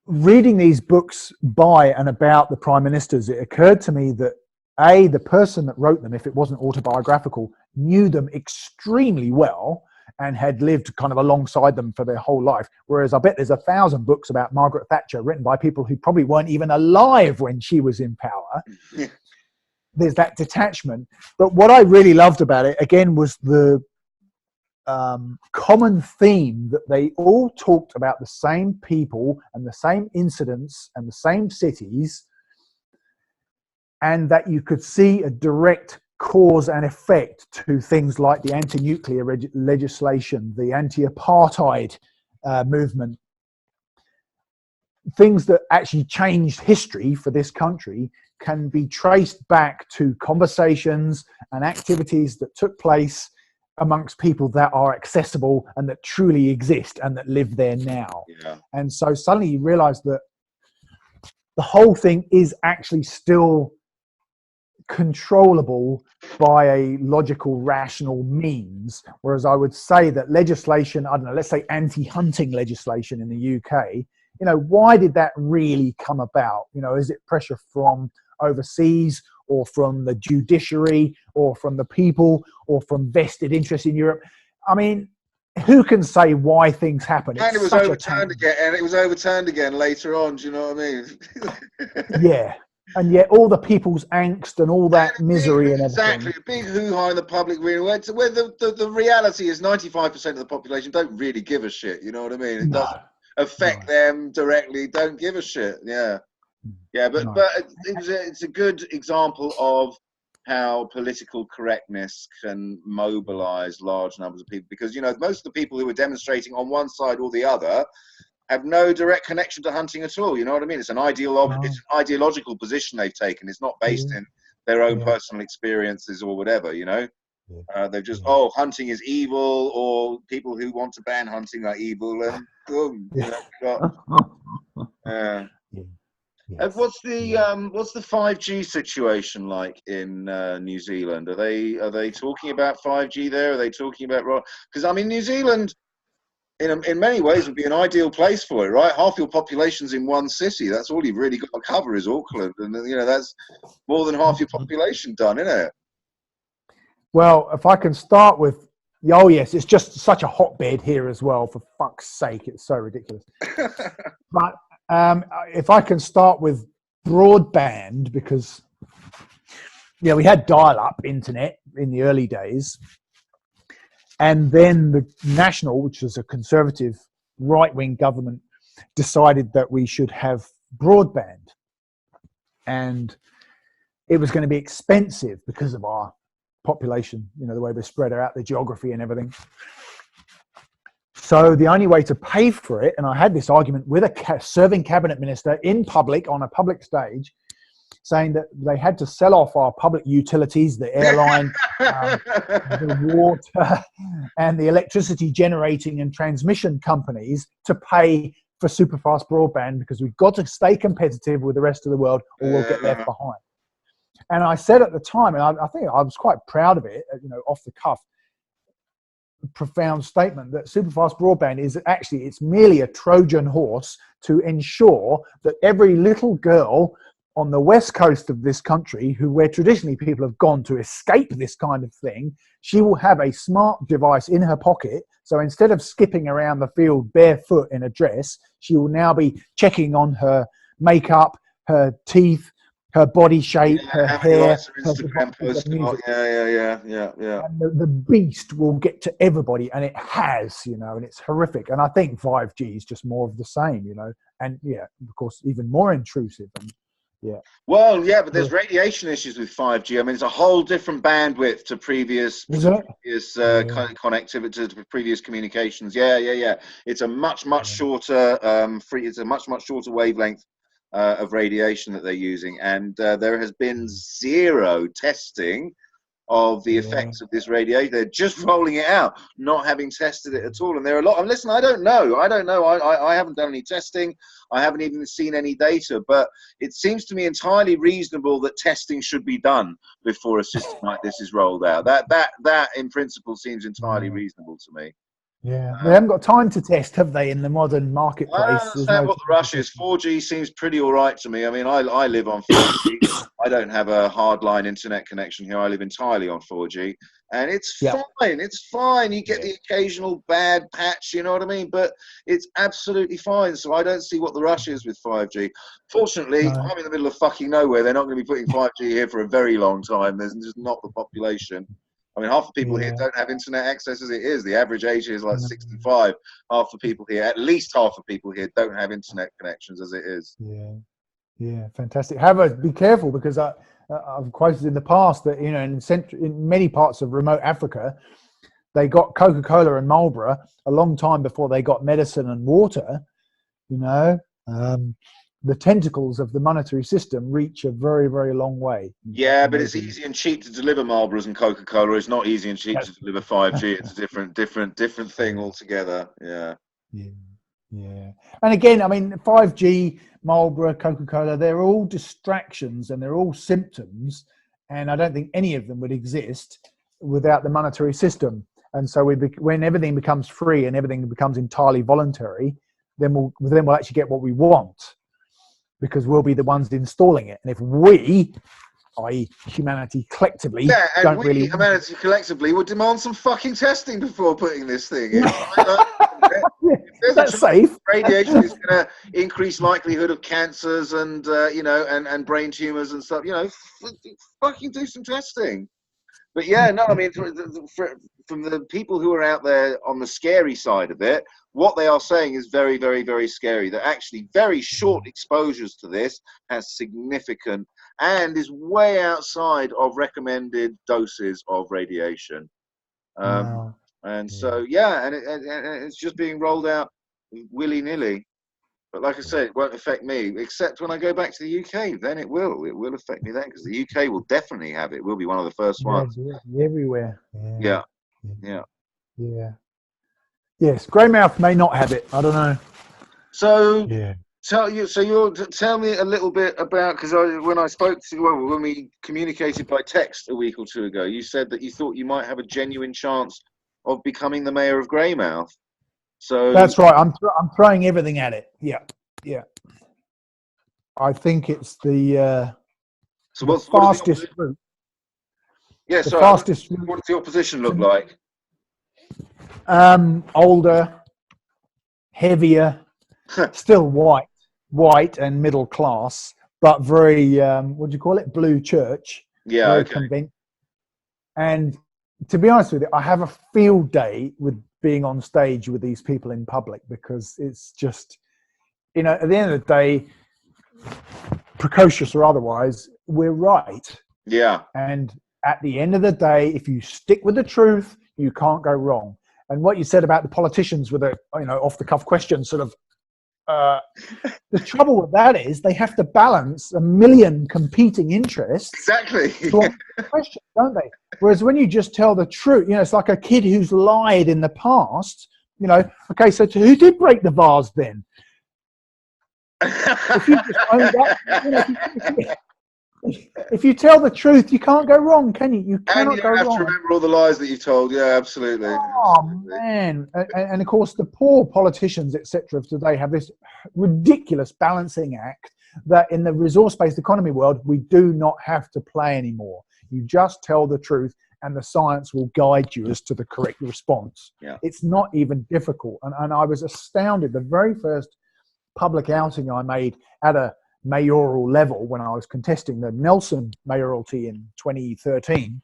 reading these books by and about the prime ministers, it occurred to me that the person that wrote them, if it wasn't autobiographical, knew them extremely well, and had lived kind of alongside them for their whole life. Whereas I bet there's 1,000 books about Margaret Thatcher written by people who probably weren't even alive when she was in power. Yeah. There's that detachment. But what I really loved about it, again, was the common theme that they all talked about the same people and the same incidents and the same cities, and that you could see a direct cause and effect to things like the anti-nuclear legislation, the anti-apartheid movement, things that actually changed history for this country can be traced back to conversations and activities that took place amongst people that are accessible and that truly exist and that live there now. Yeah. And so suddenly you realize that the whole thing is actually still controllable by a logical, rational means. Whereas I would say that legislation, I don't know, let's say anti-hunting legislation in the UK, you know, why did that really come about? You know, is it pressure from overseas, or from the judiciary, or from the people, or from vested interest in Europe? I mean, who can say why things happen? And it was overturned again, and it was overturned again later on. Do you know what I mean? Yeah. And yet all the people's angst and all that misery and everything. Exactly, a big hoo-ha in the public where the reality is 95% of the population don't really give a shit. You know what I mean? It doesn't affect them directly. Don't give a shit. Yeah. Yeah, but it's a good example of how political correctness can mobilize large numbers of people, because, you know, most of the people who are demonstrating on one side or the other have no direct connection to hunting at all. You know what I mean? It's an ideological position they've taken. It's not based in their own personal experiences or whatever, you know. They've just, hunting is evil, or people who want to ban hunting are evil, and boom, you know, Yes. What's the 5G situation like in New Zealand? Are they talking about 5G there? Are they talking about, because I mean, New Zealand in many ways would be an ideal place for it, right? Half your population's in one city. That's all you've really got to cover is Auckland, and you know that's more than half your population done, isn't it? Well, if I can start with, oh yes, it's just such a hotbed here as well. For fuck's sake, it's so ridiculous. But if I can start with broadband, because we had dial-up internet in the early days, and then the National, which was a conservative right-wing government, decided that we should have broadband, and it was going to be expensive because of our population, you know, the way we're spread out, the geography and everything. So the only way to pay for it, and I had this argument with a serving cabinet minister in public, on a public stage, saying that they had to sell off our public utilities, the airline, the water, and the electricity generating and transmission companies to pay for superfast broadband, because we've got to stay competitive with the rest of the world or we'll get left behind. And I said at the time, and I think I was quite proud of it, you know, off the cuff, profound statement that superfast broadband is actually, it's merely a Trojan horse to ensure that every little girl on the west coast of this country, where traditionally people have gone to escape this kind of thing, she will have a smart device in her pocket. So instead of skipping around the field barefoot in a dress, she will now be checking on her makeup, her teeth, her body shape, her hair. Instagram post. Yeah. And the beast will get to everybody, and it has, you know, and it's horrific. And I think 5G is just more of the same, you know, and of course, even more intrusive. And Well, but there's radiation issues with 5G. I mean, it's a whole different bandwidth to previous kind of connectivity, to previous communications. It's a much shorter it's a much shorter wavelength of radiation that they're using, and there has been zero testing of the effects of this radiation. They're just rolling it out, not having tested it at all. And there are a lot. And listen, I don't know. I haven't done any testing. I haven't even seen any data. But it seems to me entirely reasonable that testing should be done before a system like this is rolled out. That in principle seems entirely reasonable to me. Yeah, they haven't got time to test, have they, in the modern marketplace? I understand what the rush is. 4G seems pretty all right to me. I mean, I live on 4G. I don't have a hardline internet connection here. I live entirely on 4G, and it's fine. It's fine. You get the occasional bad patch, you know what I mean? But it's absolutely fine. So I don't see what the rush is with 5G. Fortunately, I'm in the middle of fucking nowhere. They're not going to be putting 5G here for a very long time. There's just not the population. I mean, half the people here don't have internet access as it is. The average age here is like 65. Half the people here, at least half the people here, don't have internet connections as it is. Yeah, fantastic. However, be careful, because I've quoted in the past that, you know, in many parts of remote Africa, they got Coca-Cola and Marlboro a long time before they got medicine and water. You know, the tentacles of the monetary system reach a very, very long way. Yeah, but it's easy and cheap to deliver Marlboros and Coca-Cola. It's not easy and cheap to deliver 5G. It's a different thing altogether. Yeah. And again, I mean, 5G, Marlboro, Coca-Cola, they're all distractions and they're all symptoms. And I don't think any of them would exist without the monetary system. And so when everything becomes free and everything becomes entirely voluntary, then we'll actually get what we want, because we'll be the ones installing it. And if we, i.e. humanity collectively, humanity collectively would demand some fucking testing before putting this thing in. That's safe. Radiation is going to increase likelihood of cancers and and brain tumors and stuff. You know, fucking do some testing. But yeah, no, I mean, from the people who are out there on the scary side of it, what they are saying is very, very, very scary. That actually very short exposures to this has significant and is way outside of recommended doses of radiation. And so, and it's just being rolled out willy-nilly. But like I said, it won't affect me, except when I go back to the UK. Then it will. It will affect me then, because the UK will definitely have it. We'll be one of the first ones. Everywhere. Yeah. Yes, Greymouth may not have it. I don't know. So tell me a little bit about, because when we communicated by text a week or two ago, you said that you thought you might have a genuine chance of becoming the mayor of Greymouth. So that's right. I'm throwing everything at it. Yeah. I think it's the fastest route. Yeah. So what does the opposition look like? Older, heavier, still white and middle class, but very what do you call it? Blue church. Yeah. Very convinced. And to be honest with you, I have a field day with being on stage with these people in public, because it's just, you know, at the end of the day, precocious or otherwise, we're right. Yeah. And at the end of the day, if you stick with the truth, you can't go wrong. And what you said about the politicians with a, off the cuff question, sort of, the trouble with that is they have to balance a million competing interests. Exactly. To answer the question, don't they? Whereas when you just tell the truth, it's like a kid who's lied in the past. Okay, so who did break the vase then? If you just own that, if you tell the truth, you can't go wrong, can you? You cannot go wrong. And you have to remember all the lies that you told. Yeah, absolutely. Oh, man. And of course, the poor politicians, etc., of today have this ridiculous balancing act that in the resource-based economy world, we do not have to play anymore. You just tell the truth and the science will guide you as to the correct response. Yeah. It's not even difficult. And I was astounded. The very first public outing I made at a mayoral level, when I was contesting the Nelson mayoralty in 2013,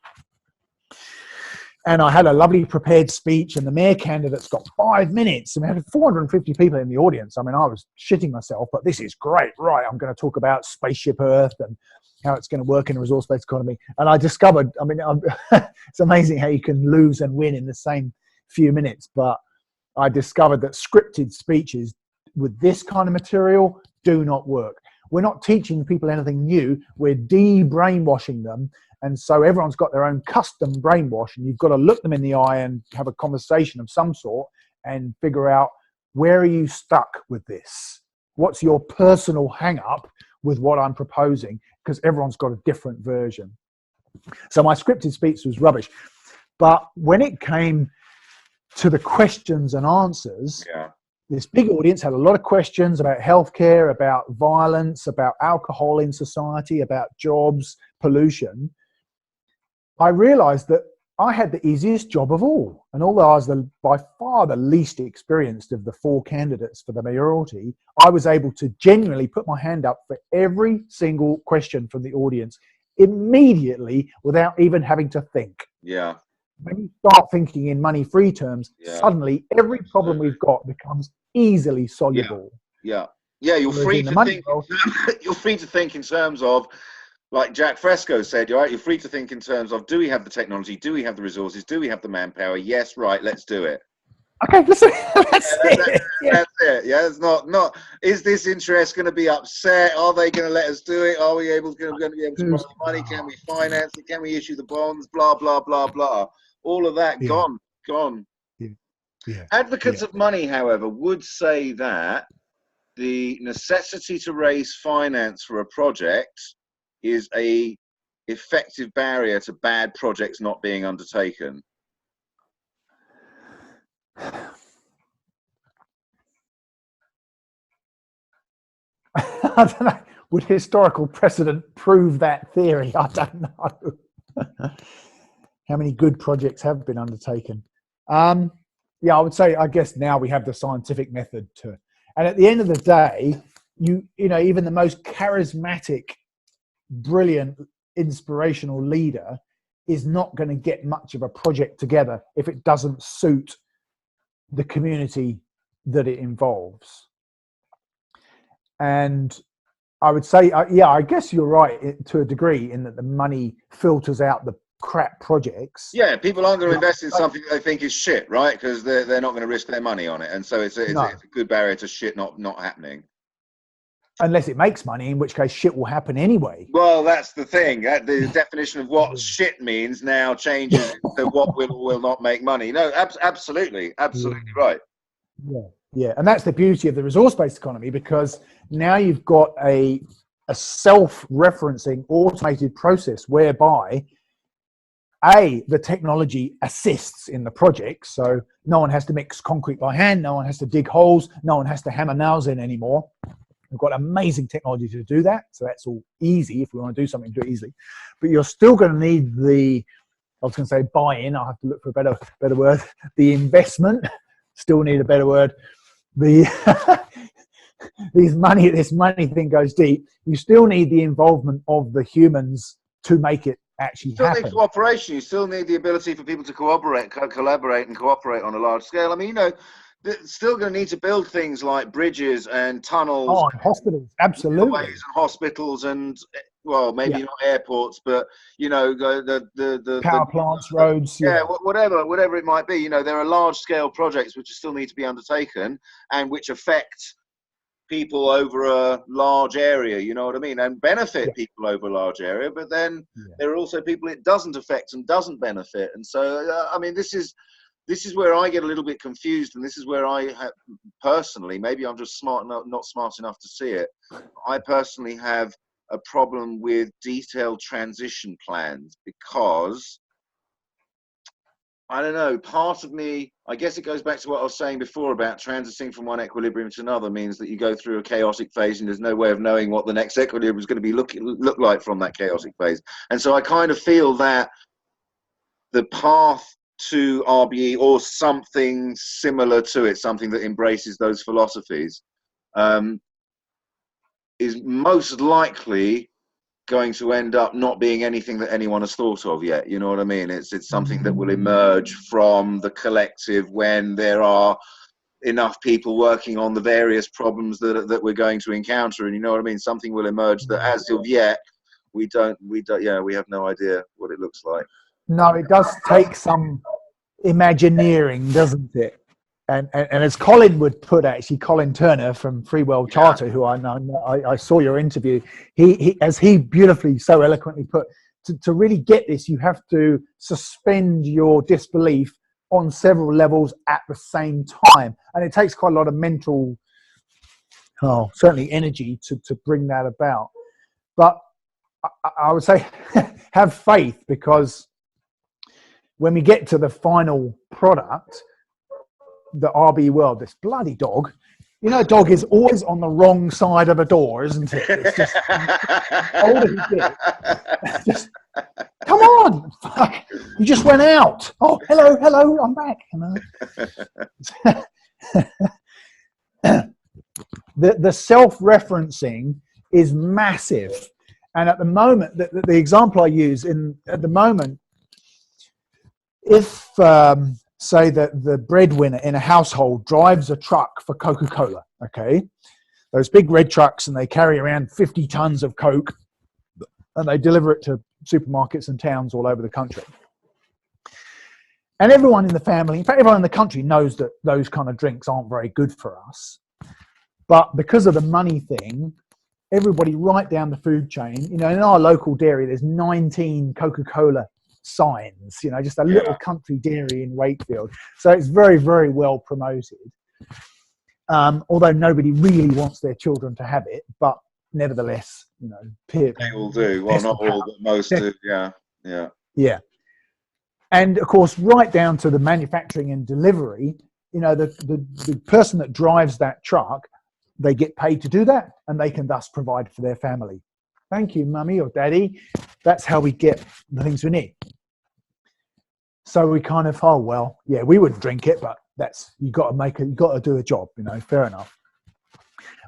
and I had a lovely prepared speech, and the mayor candidate's got 5 minutes, and we had 450 people in the audience. I mean, I was shitting myself, but this is great. Right, I'm going to talk about spaceship Earth and how it's going to work in a resource-based economy. And I discovered, it's amazing how you can lose and win in the same few minutes, but I discovered that scripted speeches with this kind of material do not work. We're not teaching people anything new. We're de-brainwashing them. And so everyone's got their own custom brainwash, and you've got to look them in the eye and have a conversation of some sort and figure out, where are you stuck with this? What's your personal hang-up with what I'm proposing? Because everyone's got a different version. So my scripted speech was rubbish. But when it came to the questions and answers, this big audience had a lot of questions about healthcare, about violence, about alcohol in society, about jobs, pollution. I realized that I had the easiest job of all. And although I was by far the least experienced of the 4 candidates for the mayoralty, I was able to genuinely put my hand up for every single question from the audience immediately without even having to think. Yeah. When you start thinking in money-free terms, Yeah. suddenly every problem we've got becomes easily soluble. Yeah. You're free to think. You're free to think in terms of, like Jack Fresco said, you're free to think in terms of, do we have the technology? Do we have the resources? Do we have the manpower? Yes, right. Let's do it. Okay, listen, that's it. That's it. Yeah, it's not. Is this interest going to be upset? Are they going to let us do it? Are we going to be able to borrow money? Can we finance it? Can we issue the bonds? Blah blah blah blah. All of that gone. Yeah. Advocates of money, however, would say that the necessity to raise finance for a project is a effective barrier to bad projects not being undertaken. I don't know. Would historical precedent prove that theory? I don't know. How many good projects have been undertaken? Yeah, I would say, I guess now we have the scientific method to, and at the end of the day, you know, even the most charismatic, brilliant, inspirational leader is not going to get much of a project together if it doesn't suit the community that it involves. And I would say, yeah, I guess you're right to a degree in that the money filters out the crap projects. Yeah, people aren't going to invest in something that they think is shit, right? Because they're not going to risk their money on it, and so it's a good barrier to shit not happening. Unless it makes money, in which case shit will happen anyway. Well, that's the thing. The definition of what shit means now changes to what will not make money. No, absolutely right. Yeah, and that's the beauty of the resource-based economy, because now you've got a self-referencing automated process whereby the technology assists in the project, so no one has to mix concrete by hand, no one has to dig holes, no one has to hammer nails in anymore. We've got amazing technology to do that, so that's all easy. If we want to do something, do it easily. But you're still going to need the, I was going to say buy-in, I'll have to look for a better word, the investment, still need a better word, this money thing goes deep. You still need the involvement of the humans to make it actually happen. You still need cooperation. You still need the ability for people to collaborate and cooperate on a large scale. I mean, you know, they're still going to need to build things like bridges and tunnels. Oh, and hospitals, absolutely. And hospitals and, well, maybe not airports, but, you know, the power plants, roads. Whatever it might be. You know, there are large scale projects which still need to be undertaken and which affect people over a large area, you know what I mean, and benefit people over a large area, but then there are also people it doesn't affect and doesn't benefit. And so, I mean, this is where I get a little bit confused, and this is where I have, personally, maybe I'm just not smart enough to see it. I personally have a problem with detailed transition plans because, I don't know, part of me, I guess it goes back to what I was saying before about transiting from one equilibrium to another means that you go through a chaotic phase and there's no way of knowing what the next equilibrium is going to be look like from that chaotic phase. And so I kind of feel that the path to RBE or something similar to it, something that embraces those philosophies, is most likely going to end up not being anything that anyone has thought of yet. You know what I mean? It's something that will emerge from the collective when there are enough people working on the various problems that we're going to encounter. And you know what I mean? Something will emerge that as of yet, we have no idea what it looks like. No, it does take some imagineering, doesn't it? And as Colin would put, actually, Colin Turner from Free World Charter, who I know, I saw your interview, he as he beautifully, so eloquently put, to really get this, you have to suspend your disbelief on several levels at the same time. And it takes quite a lot of mental, certainly energy to bring that about. But I would say have faith, because when we get to the final product, the RB world, this bloody dog, You know, a dog is always on the wrong side of a door, isn't it? It's just older he gets, just come on, fuck! You just went out. Oh, hello, I'm back. The self-referencing is massive, and at the moment, the example I use at the moment, if say that the breadwinner in a household drives a truck for Coca-Cola, okay, those big red trucks, and they carry around 50 tons of Coke, and they deliver it to supermarkets and towns all over the country. And everyone in the family, in fact, everyone in the country knows that those kind of drinks aren't very good for us. But because of the money thing, everybody right down the food chain, you know, in our local dairy, there's 19 Coca-Cola signs, you know, just a little country dairy in Wakefield. So it's very, very well promoted. Although nobody really wants their children to have it, but nevertheless, you know, they all do. Well, not all, but most do. Yeah. And of course, right down to the manufacturing and delivery, you know, the person that drives that truck, they get paid to do that, and they can thus provide for their family. Thank you, mummy or daddy. That's how we get the things we need. So we kind of, oh well, yeah, we wouldn't drink it, but you got to do a job, you know, fair enough.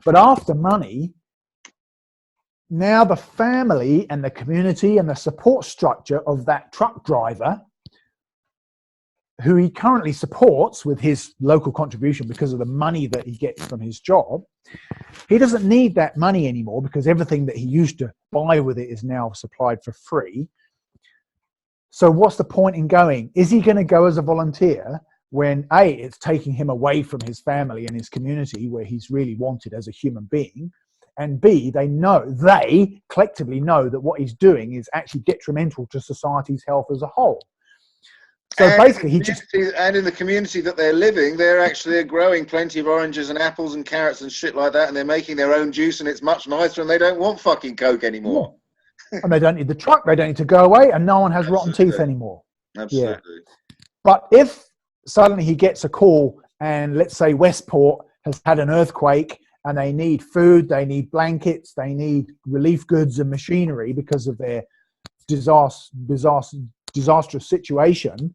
But after money, now the family and the community and the support structure of that truck driver, who he currently supports with his local contribution because of the money that he gets from his job, he doesn't need that money anymore because everything that he used to buy with it is now supplied for free. So what's the point in going? Is he going to go as a volunteer when A, it's taking him away from his family and his community where he's really wanted as a human being, and B, they collectively know that what he's doing is actually detrimental to society's health as a whole. So and basically, in the community that they're living, they're actually growing plenty of oranges and apples and carrots and shit like that, and they're making their own juice, and it's much nicer, and they don't want fucking Coke anymore. Yeah. And they don't need the truck, they don't need to go away, and no one has rotten teeth anymore. Absolutely. Yeah. But if suddenly he gets a call, and let's say Westport has had an earthquake, and they need food, they need blankets, they need relief goods and machinery because of their disastrous situation,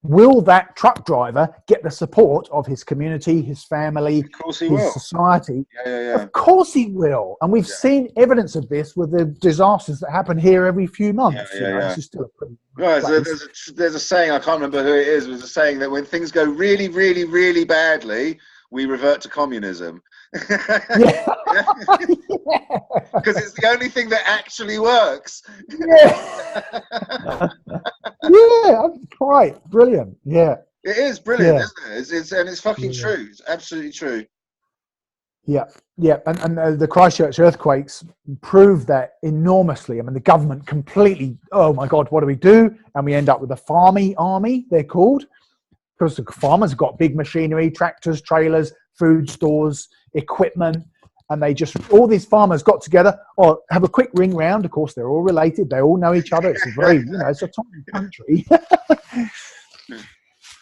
will that truck driver get the support of his community, his family, his society? Yeah. Of course he will. And we've seen evidence of this with the disasters that happen here every few months. It's just still a pretty there's a saying, I can't remember who it is, there's a saying that when things go really, really, really badly, we revert to communism. Because it's the only thing that actually works. Quite brilliant. It is brilliant, isn't it? It's fucking true. It's absolutely true. And the Christchurch earthquakes proved that enormously. I mean, the government completely, oh my God, what do we do? And we end up with a farming army, they're called, because the farmers have got big machinery, tractors, trailers, food stores, equipment, and all these farmers got together, have a quick ring round. Of course, they're all related. They all know each other. It's it's a tiny country.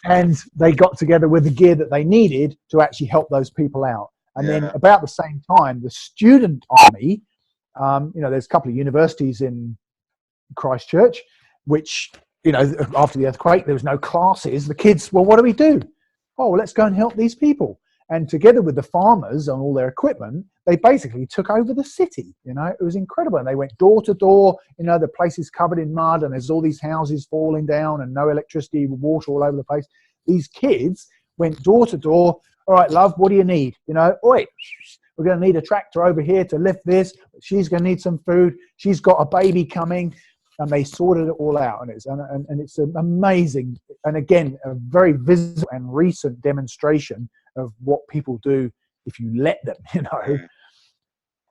And they got together with the gear that they needed to actually help those people out. And then about the same time, the student army, there's a couple of universities in Christchurch, which, after the earthquake, there was no classes. The kids, well, what do we do? Oh, well, let's go and help these people. And together with the farmers and all their equipment, they basically took over the city. It was incredible. And they went door to door. The place is covered in mud and there's all these houses falling down and no electricity, water all over the place. These kids went door to door. All right, love, what do you need? Oi, we're going to need a tractor over here to lift this. She's going to need some food. She's got a baby coming. And they sorted it all out. And it's an amazing, and again, a very visible and recent demonstration of what people do if you let them,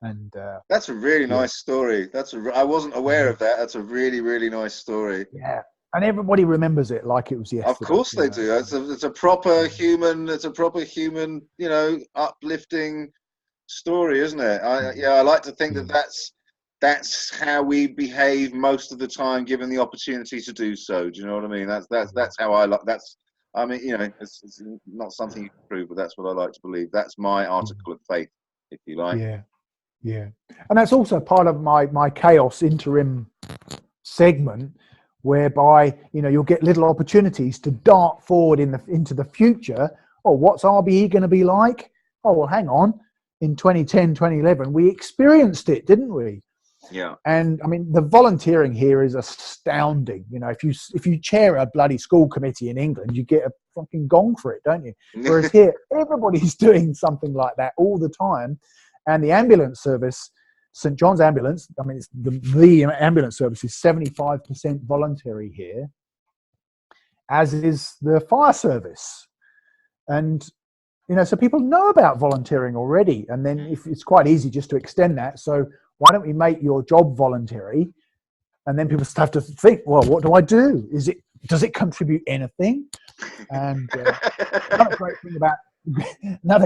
And that's a really nice story. I wasn't aware of that. That's a really, really nice story. Yeah, and everybody remembers it like it was yesterday. Of course they do. It's a proper human. It's a proper human, uplifting story, isn't it? I like to think that's how we behave most of the time, given the opportunity to do so. Do you know what I mean? That's how I like. I mean, it's not something you can prove, but that's what I like to believe. That's my article of faith, if you like. Yeah, yeah, and that's also part of my chaos interim segment, whereby you'll get little opportunities to dart forward into the future. Oh, what's RBE going to be like? Oh, well, hang on. In 2010, 2011, we experienced it, didn't we? Yeah. And I mean, the volunteering here is astounding. If you chair a bloody school committee in England, you get a fucking gong for it, don't you? Whereas here, everybody's doing something like that all the time. And the ambulance service, St. John's Ambulance, I mean, it's the ambulance service is 75% voluntary here, as is the fire service. And, so people know about volunteering already. And then if it's quite easy just to extend that. So why don't we make your job voluntary? And then people have to think, well, what do I do? Does it contribute anything? And another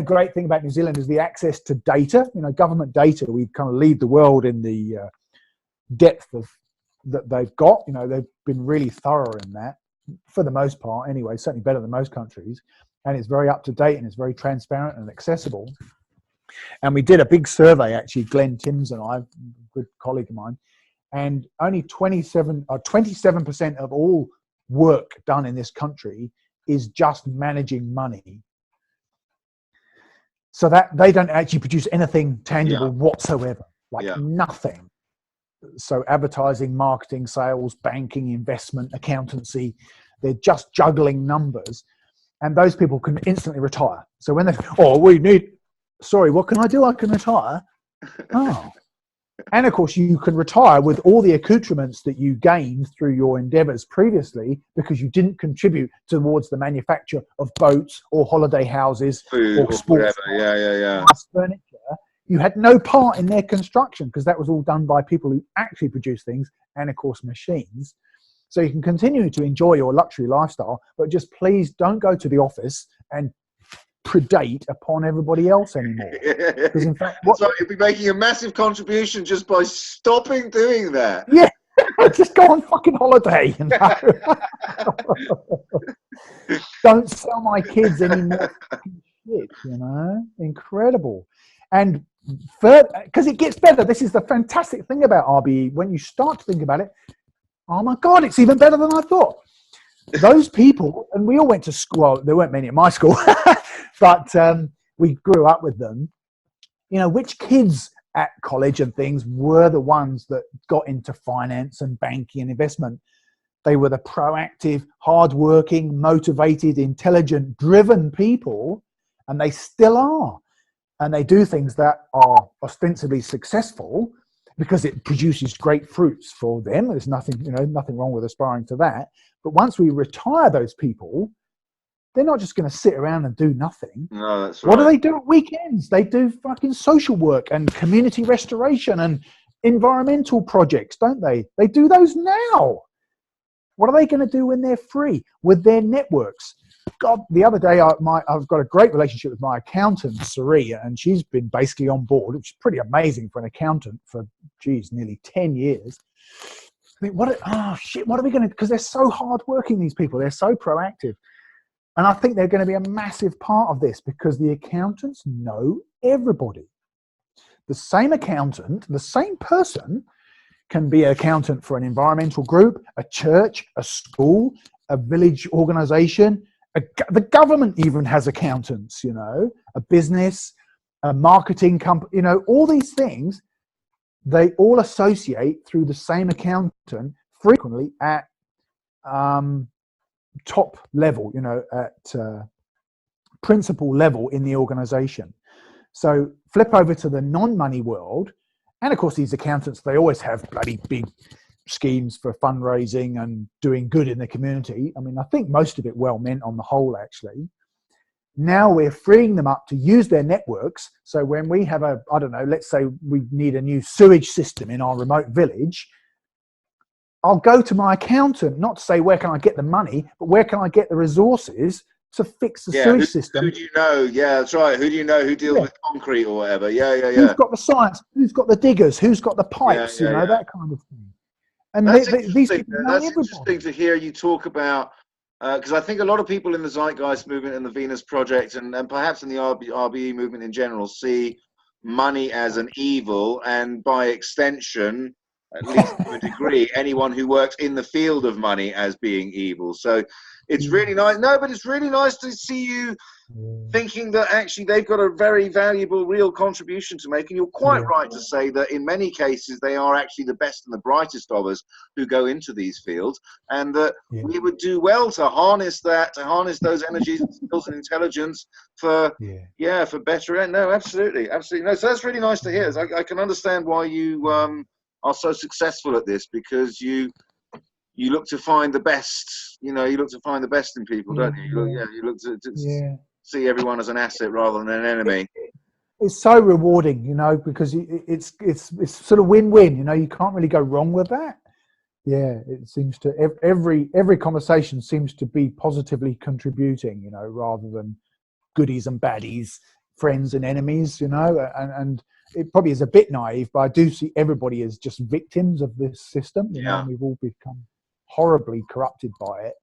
great thing about New Zealand is the access to data, government data. We kind of lead the world in the depth of that they've got. They've been really thorough in that for the most part anyway, certainly better than most countries. And it's very up to date and it's very transparent and accessible. And we did a big survey, actually, Glenn Timms and I, a good colleague of mine, and only 27% of all work done in this country is just managing money. So that they don't actually produce anything tangible whatsoever, nothing. So advertising, marketing, sales, banking, investment, accountancy, they're just juggling numbers. And those people can instantly retire. So when what can I do? I can retire. Oh. And of course, you can retire with all the accoutrements that you gained through your endeavors previously because you didn't contribute towards the manufacture of boats or holiday houses or sports furniture. You had no part in their construction because that was all done by people who actually produce things and, of course, machines. So you can continue to enjoy your luxury lifestyle, but just please don't go to the office and predate upon everybody else anymore. Because in fact, you'll be making a massive contribution just by stopping doing that. Yeah, just go on fucking holiday. Don't sell my kids any more shit. Incredible. And because it gets better. This is the fantastic thing about RBE. When you start to think about it, oh my God, it's even better than I thought. Those people, and we all went to school. Well, there weren't many at my school, but we grew up with them. Which kids at college and things were the ones that got into finance and banking and investment? They were the proactive, hardworking, motivated, intelligent, driven people, and they still are. And they do things that are ostensibly successful because it produces great fruits for them. There's nothing wrong with aspiring to that. But once we retire those people, they're not just going to sit around and do nothing. No, that's right. What do they do at weekends? They do fucking social work and community restoration and environmental projects, don't they? They do those now. What are they going to do when they're free with their networks? God, the other day I've got a great relationship with my accountant, Sari, and she's been basically on board, which is pretty amazing for an accountant for, nearly 10 years. I mean, what are we going to, because they're so hardworking, these people, they're so proactive. And I think they're going to be a massive part of this because the accountants know everybody. The same accountant, the same person can be an accountant for an environmental group, a church, a school, a village organization. The government even has accountants, a business, a marketing company, all these things, they all associate through the same accountant frequently at top level, at principal level in the organization. So flip over to the non-money world. And of course, these accountants, they always have bloody big schemes for fundraising and doing good in the community. I mean, I think most of it well meant on the whole, actually. Now we're freeing them up to use their networks. So when we have let's say we need a new sewage system in our remote village, I'll go to my accountant, not to say where can I get the money, but where can I get the resources to fix the sewage system. Who do you know? Yeah, that's right. Who do you know who deals with concrete or whatever? Yeah. Who's got the science? Who's got the diggers? Who's got the pipes? That kind of thing. And that's these people know That's everybody. interesting to hear you talk about because I think a lot of people in the Zeitgeist movement and the Venus Project, and perhaps in the RBE movement in general, see money as an evil, and by extension, at least to a degree, anyone who works in the field of money as being evil. So it's really nice. No, but it's really nice to see you thinking that actually they've got a very valuable, real contribution to make. And you're quite right to say that in many cases they are actually the best and the brightest of us who go into these fields, and that we would do well to harness that, to harness those energies and skills and intelligence for for better end. No, absolutely no. So that's really nice to hear. I can understand why you are so successful at this, because you look to find the best. You look to find the best in people, don't you? You look to see everyone as an asset rather than an enemy. It's so rewarding, because it's sort of win-win. You can't really go wrong with that. Yeah, it seems to every conversation seems to be positively contributing, rather than goodies and baddies, friends and enemies, and it probably is a bit naive, but I do see everybody as just victims of this system. And we've all become horribly corrupted by it.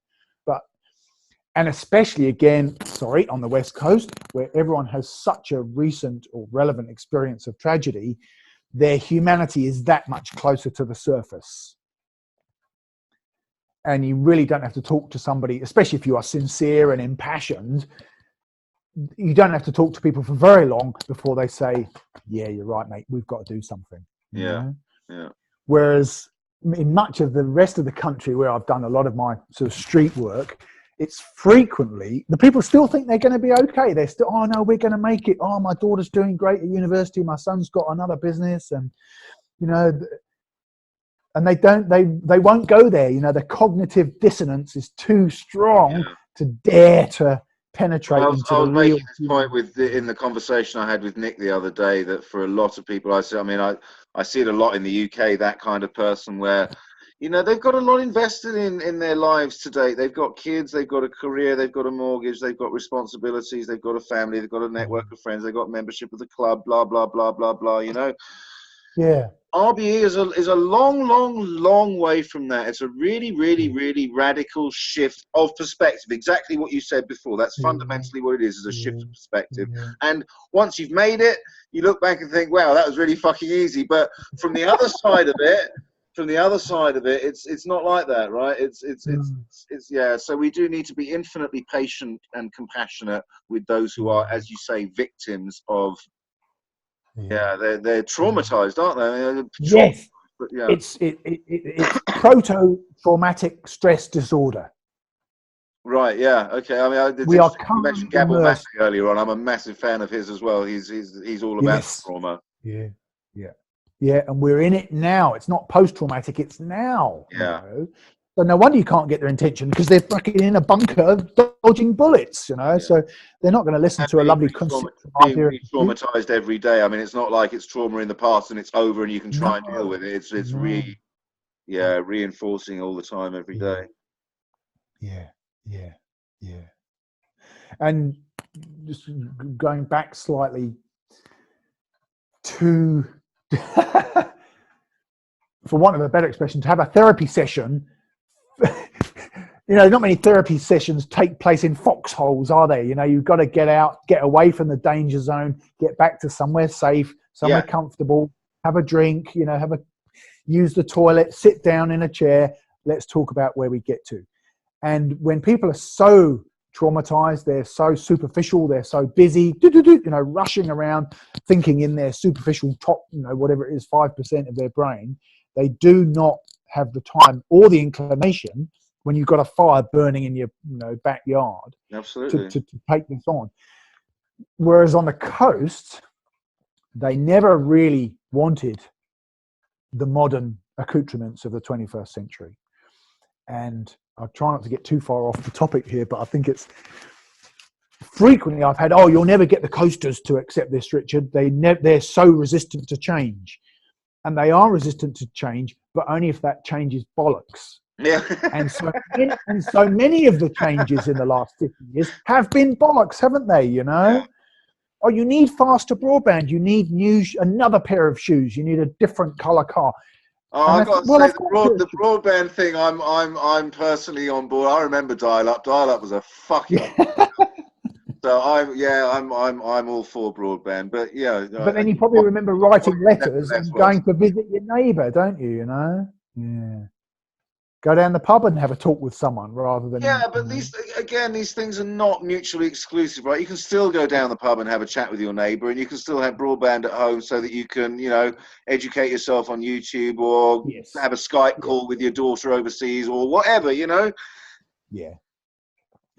And especially, again, on the West Coast, where everyone has such a recent or relevant experience of tragedy, their humanity is that much closer to the surface. And you really don't have to talk to somebody, especially if you are sincere and impassioned, you don't have to talk to people for very long before they say, yeah, you're right, mate, we've got to do something. Yeah. Whereas in much of the rest of the country, where I've done a lot of my sort of street work, it's frequently the people still think they're going to be okay. They're still, oh no, we're going to make it. Oh, my daughter's doing great at university. My son's got another business, and and they won't go there. The cognitive dissonance is too strong to dare to penetrate into the real. I was making this point in the conversation I had with Nick the other day, that for a lot of people, I see it a lot in the UK, that kind of person where, they've got a lot invested in their lives today. They've got kids, they've got a career, they've got a mortgage, they've got responsibilities, they've got a family, they've got a network of friends, they've got membership of the club, blah, blah, blah, blah, blah, Yeah. RBE is a long way from that. It's a really, really, really radical shift of perspective. Exactly what you said before. That's fundamentally what it is a shift of perspective. And once you've made it, you look back and think, wow, that was really fucking easy. But from the other side of it, it's not like that, right? It's so we do need to be infinitely patient and compassionate with those who are, as you say, victims of they're traumatized, aren't they? Yes. But it's proto-traumatic stress disorder. Right, yeah, okay. I mean, you mentioned Gabor Maté earlier on. I'm a massive fan of his as well. He's all about trauma. Yeah, and we're in it now. It's not post-traumatic, it's now. Yeah. So no wonder you can't get their attention, because they're fucking in a bunker dodging bullets, So they're not going to listen to a lovely concept. Being re-traumatized every day. I mean, it's not like it's trauma in the past and it's over and you can try and deal with it. It's reinforcing all the time, every day. Yeah. And just going back slightly to, for want of a better expression, to have a therapy session. Not many therapy sessions take place in foxholes, are they? You've got to get out, get away from the danger zone, get back to somewhere safe, somewhere comfortable, have a drink, use the toilet, sit down in a chair. Let's talk about where we get to. And when people are so traumatized, they're so superficial, they're so busy, rushing around, thinking in their superficial top, whatever it is, 5% of their brain, they do not have the time or the inclination, when you've got a fire burning in your backyard, absolutely, to take this on. Whereas on the coast, they never really wanted the modern accoutrements of the 21st century. And I try not to get too far off the topic here, but I think it's frequently I've had, you'll never get the coasters to accept this, Richard. They're so resistant to change. And they are resistant to change, but only if that change is bollocks. Yeah. and so many of the changes in the last 50 years have been bollocks, haven't they? Yeah. Oh, you need faster broadband. You need another pair of shoes. You need a different color car. Oh, And I I got think, to well, say I've got the broadband thing. I'm personally on board. I remember dial-up. Dial-up was a fucking. So I'm all for broadband. But yeah, but then you probably remember writing letters nevertheless and was. going to visit your neighbour, don't you? You know, yeah. Go down the pub and have a talk with someone rather Yeah, than, you but know. these things are not mutually exclusive, right? You can still go down the pub and have a chat with your neighbour, and you can still have broadband at home so that you can, educate yourself on YouTube or Yes. have a Skype Yeah. call with your daughter overseas or whatever, Yeah.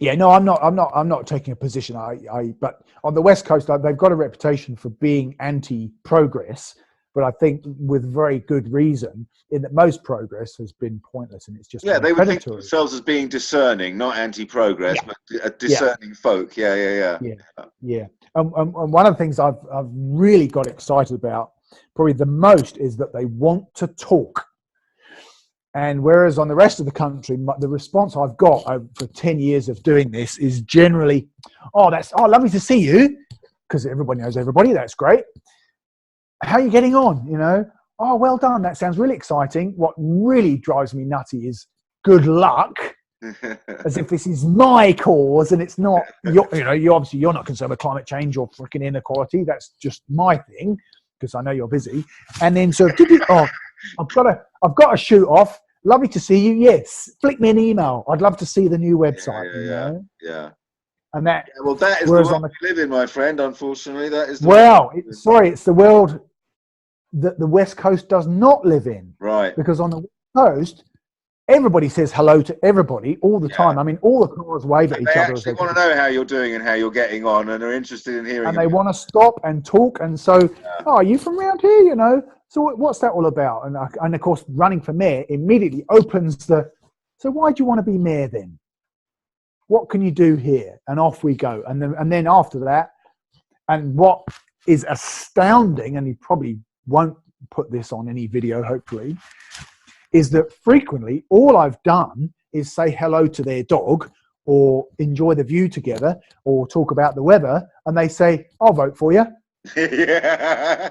Yeah, no, I'm not taking a position. But on the West Coast, they've got a reputation for being anti-progress, but I think with very good reason, in that most progress has been pointless and it's just Yeah, been they would think of predatory. themselves as being discerning, not anti-progress, Yeah, but a yeah, discerning folk. Yeah. yeah, yeah. And one of the things I've really got excited about, probably the most, is that they want to talk. And whereas on the rest of the country, the response I've got for 10 years of doing this is generally, lovely to see you, because everybody knows everybody. That's great. How are you getting on? Oh, well done. That sounds really exciting. What really drives me nutty is good luck, as if this is my cause and it's not. You obviously you're not concerned with climate change or freaking inequality. That's just my thing, because I know you're busy. And then sort of, I've got to shoot off. Lovely to see you. Yes, flick me an email. I'd love to see the new website. Yeah. And that. Yeah, well, that is the Whereas world we live in, my friend. Unfortunately, that is the world. it's the world that the West Coast does not live in. Right. Because on the West Coast, everybody says hello to everybody all the time. Yeah. I mean, all the cars wave at And each they other as actually they go. want to know how you're doing and how you're getting on, and are interested in hearing And they about want to stop and talk. And so, it. are you from around here? So what's that all about? And of course, running for mayor immediately opens the. So why do you want to be mayor then? What can you do here? And off we go. And then after that, and what is astounding, and you probably won't put this on any video, hopefully, is that frequently all I've done is say hello to their dog or enjoy the view together or talk about the weather, and they say, I'll vote for you. Yeah.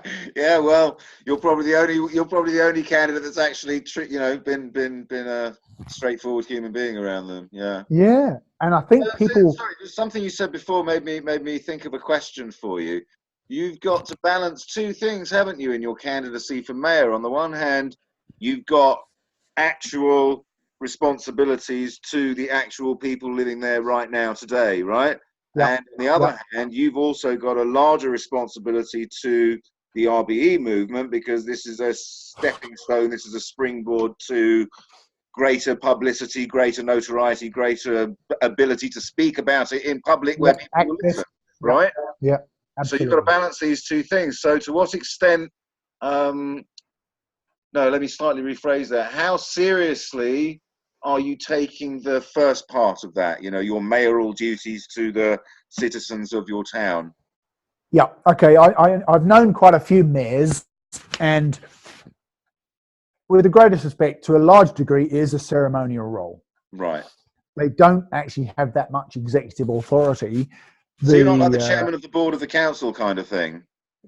Well, you're probably the only candidate that's actually been a straightforward human being around them. Yeah. Yeah. And I think people. Sorry, there's something you said before made me think of a question for you. You've got to balance two things, haven't you, in your candidacy for mayor? On the one hand, you've got actual responsibilities to the actual people living there right now today, right? Yep, And on the other yep. hand, you've also got a larger responsibility to the RBE movement, because this is a stepping stone, this is a springboard to greater publicity, greater notoriety, greater ability to speak about it in public where people will Access. listen, right? Yeah, So absolutely. you've got to balance these two things. So to what extent, no, let me slightly rephrase that. How seriously are you taking the first part of that, your mayoral duties to the citizens of your town? Yeah, okay. I've known quite a few mayors, and with the greatest respect, to a large degree, is a ceremonial role. Right. They don't actually have that much executive authority. So you're not like the chairman of the board of the council kind of thing?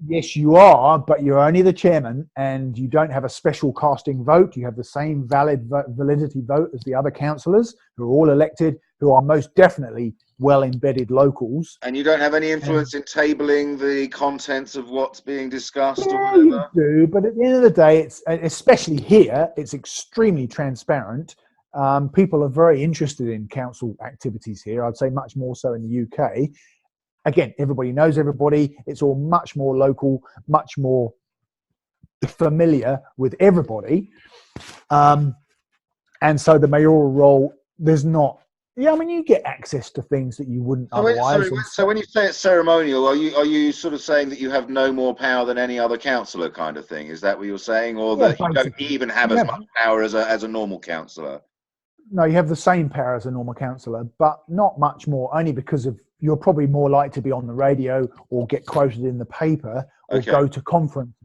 Yes, you are, but you're only the chairman, and you don't have a special casting vote. You have the same validity vote as the other councillors, who are all elected, who are most definitely well-embedded locals. And you don't have any influence in tabling the contents of what's being discussed or Yeah, whatever? you do, but at the end of the day, it's, especially here, it's extremely transparent. People are very interested in council activities here. I'd say much more so in the UK. Again, everybody knows everybody. It's all much more local, much more familiar with everybody. And so the mayoral role, there's not. Yeah, I mean, you get access to things that you wouldn't otherwise. So when you say it's ceremonial, are you sort of saying that you have no more power than any other councillor, kind of thing? Is that what you're saying, or that you don't even have as much power as a normal councillor? No, you have the same power as a normal councillor, but not much more. Only because of you're probably more likely to be on the radio or get quoted in the paper or go to conferences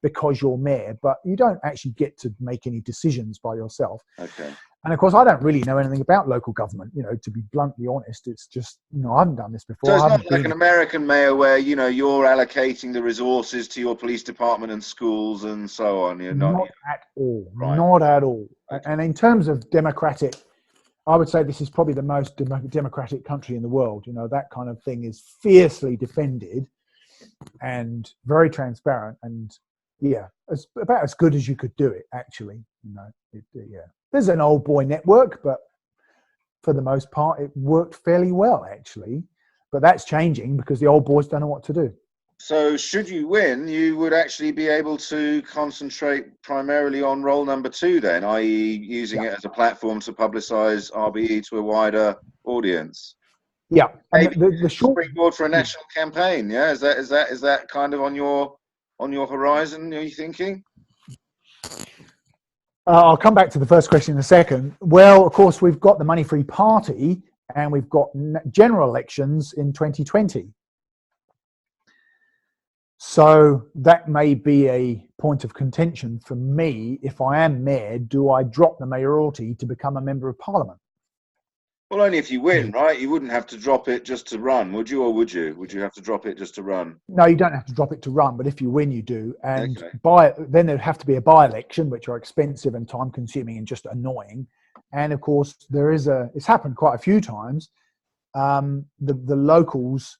because you're mayor. But you don't actually get to make any decisions by yourself. Okay. And of course, I don't really know anything about local government, to be bluntly honest. It's just, I haven't done this So before. it's I not haven't like been. an American mayor where, you're allocating the resources to your police department and schools and so on. You're not. Not at all. Right. Not at all. Okay. And in terms of democratic, I would say this is probably the most democratic country in the world. That kind of thing is fiercely defended and very transparent. And yeah, it's about as good as you could do it, actually. Yeah. There's an old boy network, but for the most part, it worked fairly well, actually. But that's changing because the old boys don't know what to do. So should you win, you would actually be able to concentrate primarily on role number 2 then, i.e. using it as a platform to publicise RBE to a wider audience. Yeah. And Maybe the short springboard for a national campaign, yeah? Is that kind of on your horizon, are you thinking? I'll come back to the first question in a second. Well, of course, we've got the money-free party and we've got general elections in 2020. So that may be a point of contention for me. If I am mayor, do I drop the mayoralty to become a member of parliament? Well, only if you win, right? You wouldn't have to drop it just to run, would you? Or would you? Would you have to drop it just to run? No, you don't have to drop it to run, but if you win, you do. And Okay. then there'd have to be a by-election, which are expensive and time-consuming and just annoying. And of course, it's happened quite a few times. The locals,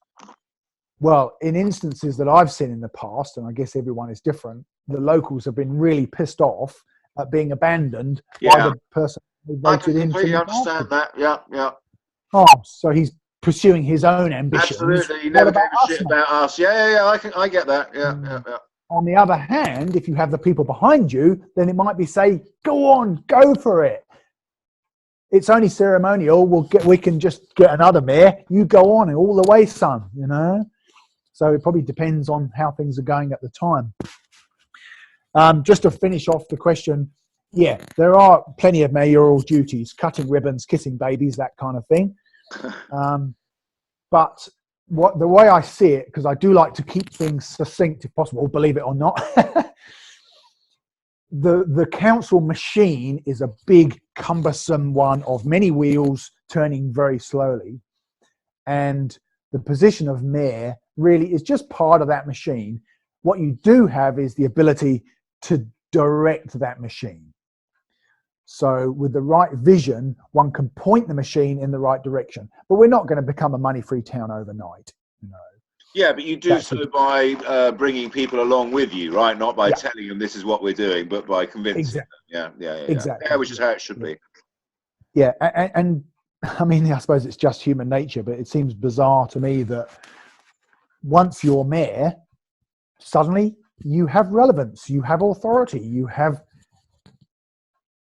well, in instances that I've seen in the past, and I guess everyone is different, the locals have been really pissed off at being abandoned by the person who voted in. I can completely understand that. Yeah. Oh, so he's pursuing his own ambitions. Absolutely. He never gave a shit about us. Yeah. I get that. Yeah. On the other hand, if you have the people behind you, then it might be say, go on, go for it. It's only ceremonial. We can just get another mayor. You go on all the way, son, So it probably depends on how things are going at the time. Just to finish off the question, yeah, there are plenty of mayoral duties, cutting ribbons, kissing babies, that kind of thing. But the way I see it, because I do like to keep things succinct if possible, believe it or not, the council machine is a big, cumbersome one of many wheels turning very slowly. And the position of mayor really is just part of that machine. What you do have is the ability to direct that machine. So with the right vision, one can point the machine in the right direction. But we're not going to become a money-free town overnight. Yeah, but you do so by bringing people along with you, right? Not by telling them this is what we're doing, but by convincing them. Yeah. Exactly. Yeah, which is how it should be. Yeah, and I mean, I suppose it's just human nature, but it seems bizarre to me that once you're mayor, suddenly you have relevance, you have authority, you have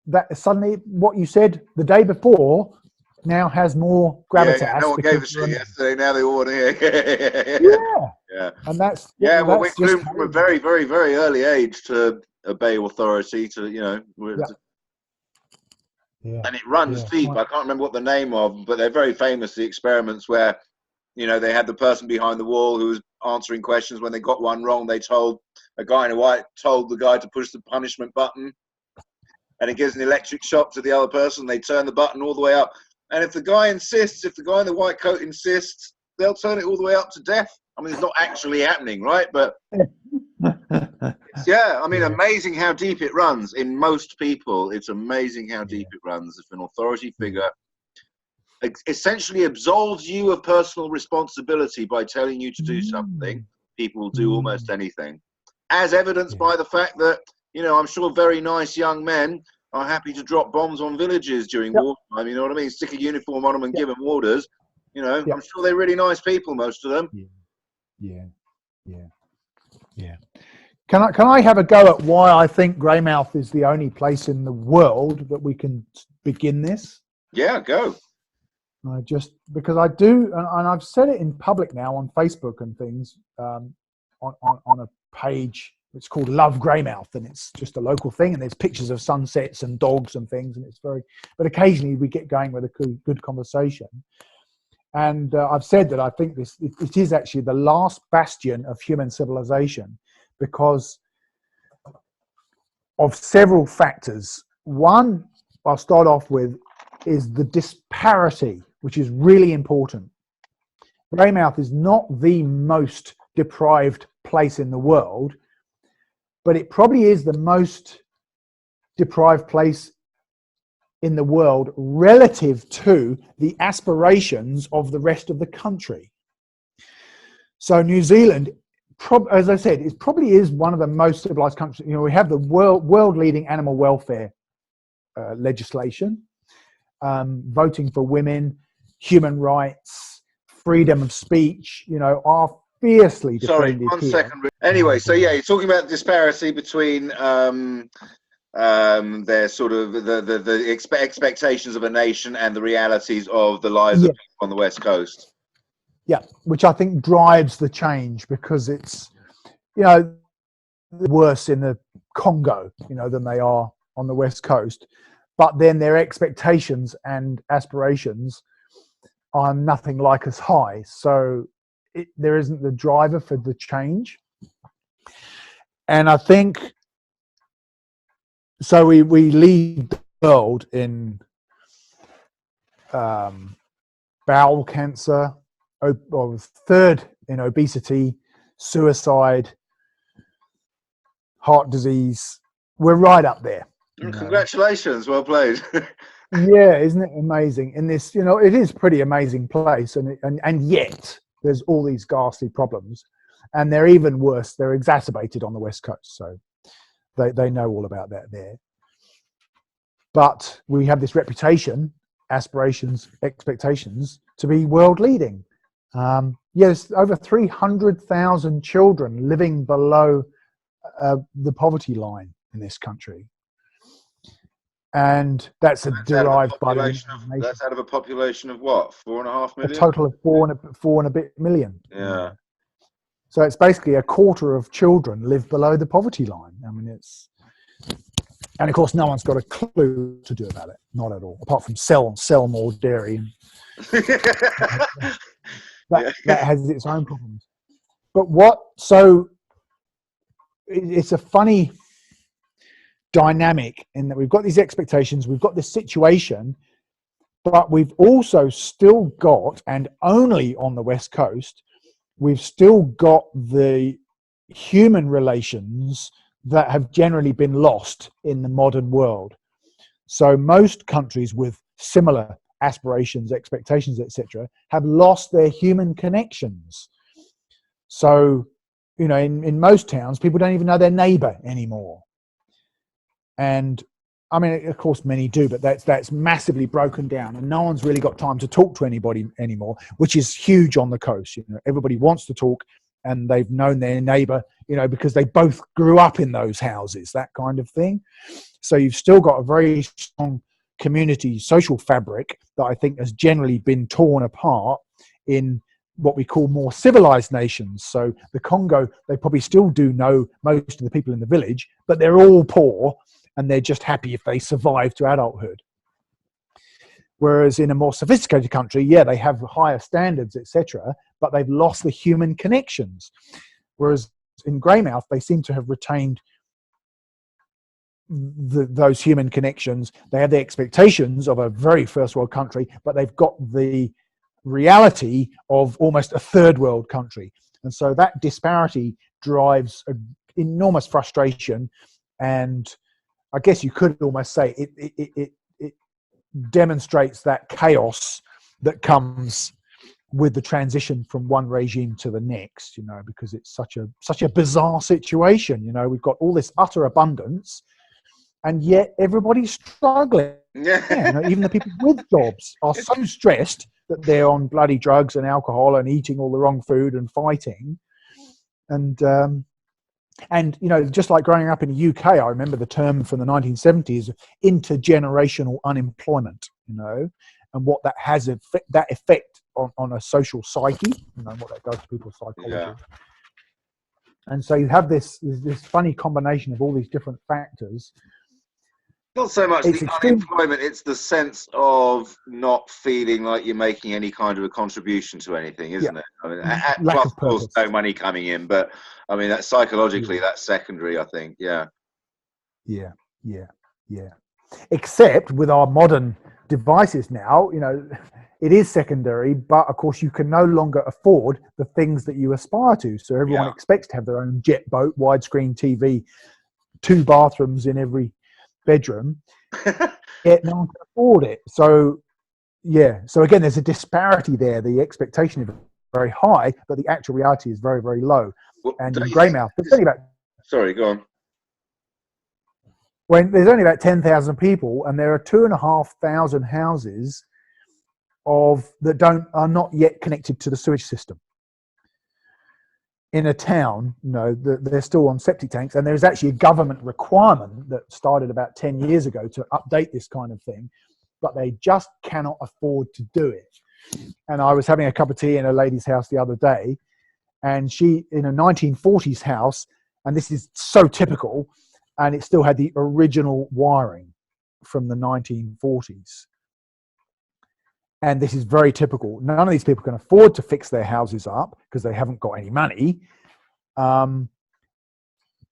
that. Suddenly what you said the day before now has more gravitas. Yeah, no one gave a shit yesterday, now they all want to hear. Yeah. And that's well, we're groomed from a very, very, very early age to obey authority, and it runs deep. I can't remember what the name of, but they're very famous, the experiments where they had the person behind the wall who was answering questions. When they got one wrong, they told a guy in white told the guy to push the punishment button, and it gives an electric shock to the other person. They turn the button all the way up, and if the guy in the white coat insists, they'll turn it all the way up to death. I mean, it's not actually happening, right? But amazing how deep it runs in most people. It's amazing how deep it runs. If an authority figure essentially absolves you of personal responsibility by telling you to do something, people will do almost anything, as evidenced by the fact that I'm sure very nice young men are happy to drop bombs on villages during wartime. You know what I mean? Stick a uniform on them and give them orders. I'm sure they're really nice people, most of them. Yeah. Can I have a go at why I think Greymouth is the only place in the world that we can begin this? Yeah, go. Because I do, and I've said it in public now on Facebook and things, on a page. It's called Love Greymouth, and it's just a local thing. And there's pictures of sunsets and dogs and things, and it's but occasionally we get going with a good conversation. And I've said that I think it is actually the last bastion of human civilization because of several factors. One, I'll start off with is the disparity, which is really important. Greymouth is not the most deprived place in the world, but it probably is the most deprived place in the world relative to the aspirations of the rest of the country. So New Zealand, as I said, it probably is one of the most civilized countries. We have the world-leading animal welfare legislation, voting for women, human rights, freedom of speech, are fiercely defended. Sorry, one here. second. Anyway, so yeah, you're talking about disparity between their sort of the expectations of a nation and the realities of the lives of people on the West Coast. Yeah, which I think drives the change, because it's, worse in the Congo, than they are on the West Coast. But then their expectations and aspirations are nothing like as high. So there isn't the driver for the change. And I think, so we lead the world in bowel cancer, or third in obesity, suicide, heart disease. We're right up there. Congratulations, well played. Yeah, isn't it amazing? In this, it is pretty amazing place, and yet there's all these ghastly problems, and they're even worse. They're exacerbated on the West Coast, so they know all about that there. But we have this reputation, aspirations, expectations to be world leading. Yes, over 300,000 children living below the poverty line in this country. And that's derived by that's out of a population of what, 4.5 million? A total of four and a bit million. Yeah. So it's basically a quarter of children live below the poverty line. I mean, and of course, no one's got a clue to do about it. Not at all, apart from sell more dairy. That has its own problems. But so it's a funny dynamic in that we've got these expectations, we've got this situation, but we've also still got, and only on the West Coast, we've still got the human relations that have generally been lost in the modern world. So most countries with similar aspirations, expectations, etc., have lost their human connections. So, in most towns, people don't even know their neighbor anymore. And I mean, of course, many do, but that's massively broken down, and no one's really got time to talk to anybody anymore, which is huge on the coast. Everybody wants to talk, and they've known their neighbor, because they both grew up in those houses, that kind of thing. So you've still got a very strong community social fabric that I think has generally been torn apart in what we call more civilized nations. So the Congo, they probably still do know most of the people in the village, but they're all poor, and they're just happy if they survive to adulthood. Whereas in a more sophisticated country, they have higher standards, etc., but they've lost the human connections. Whereas in Greymouth, they seem to have retained those human connections. They have the expectations of a very first world country, but they've got the reality of almost a third world country. And so that disparity drives enormous frustration, and I guess you could almost say it demonstrates that chaos that comes with the transition from one regime to the next, because it's such a bizarre situation. We've got all this utter abundance, and yet everybody's struggling. Even the people with jobs are so stressed that they're on bloody drugs and alcohol and eating all the wrong food and fighting. And just like growing up in the UK, I remember the term from the 1970s, intergenerational unemployment, and what that has that effect on a social psyche, what that does to people's psychology. Yeah. And so you have this funny combination of all these different factors. Not so much the unemployment, it's the sense of not feeling like you're making any kind of a contribution to anything, isn't it? I mean, plus, of course, no money coming in, but I mean, that's psychologically, that's secondary, I think. Yeah. Except with our modern devices now, you know, it is secondary, but of course you can no longer afford the things that you aspire to. So everyone expects to have their own jet boat, widescreen TV, 2 bathrooms in every bedroom, yet no one can afford it. So yeah, so again, there's a disparity there. The expectation is very high, but the actual reality is very, very low. Well, And in Greymouth, there's only about sorry, go on. when there's only about 10,000 people, and there are 2,500 houses that are not yet connected to the sewage system. In a town, you know, they're still on septic tanks, and there's actually a government requirement that started about 10 years ago to update this kind of thing, but they just cannot afford to do it. And I was having a cup of tea in a lady's house the other day, and she, in a 1940s house, and this is so typical, and it still had the original wiring from the 1940s. And this is very typical. None of these people can afford to fix their houses up because they haven't got any money.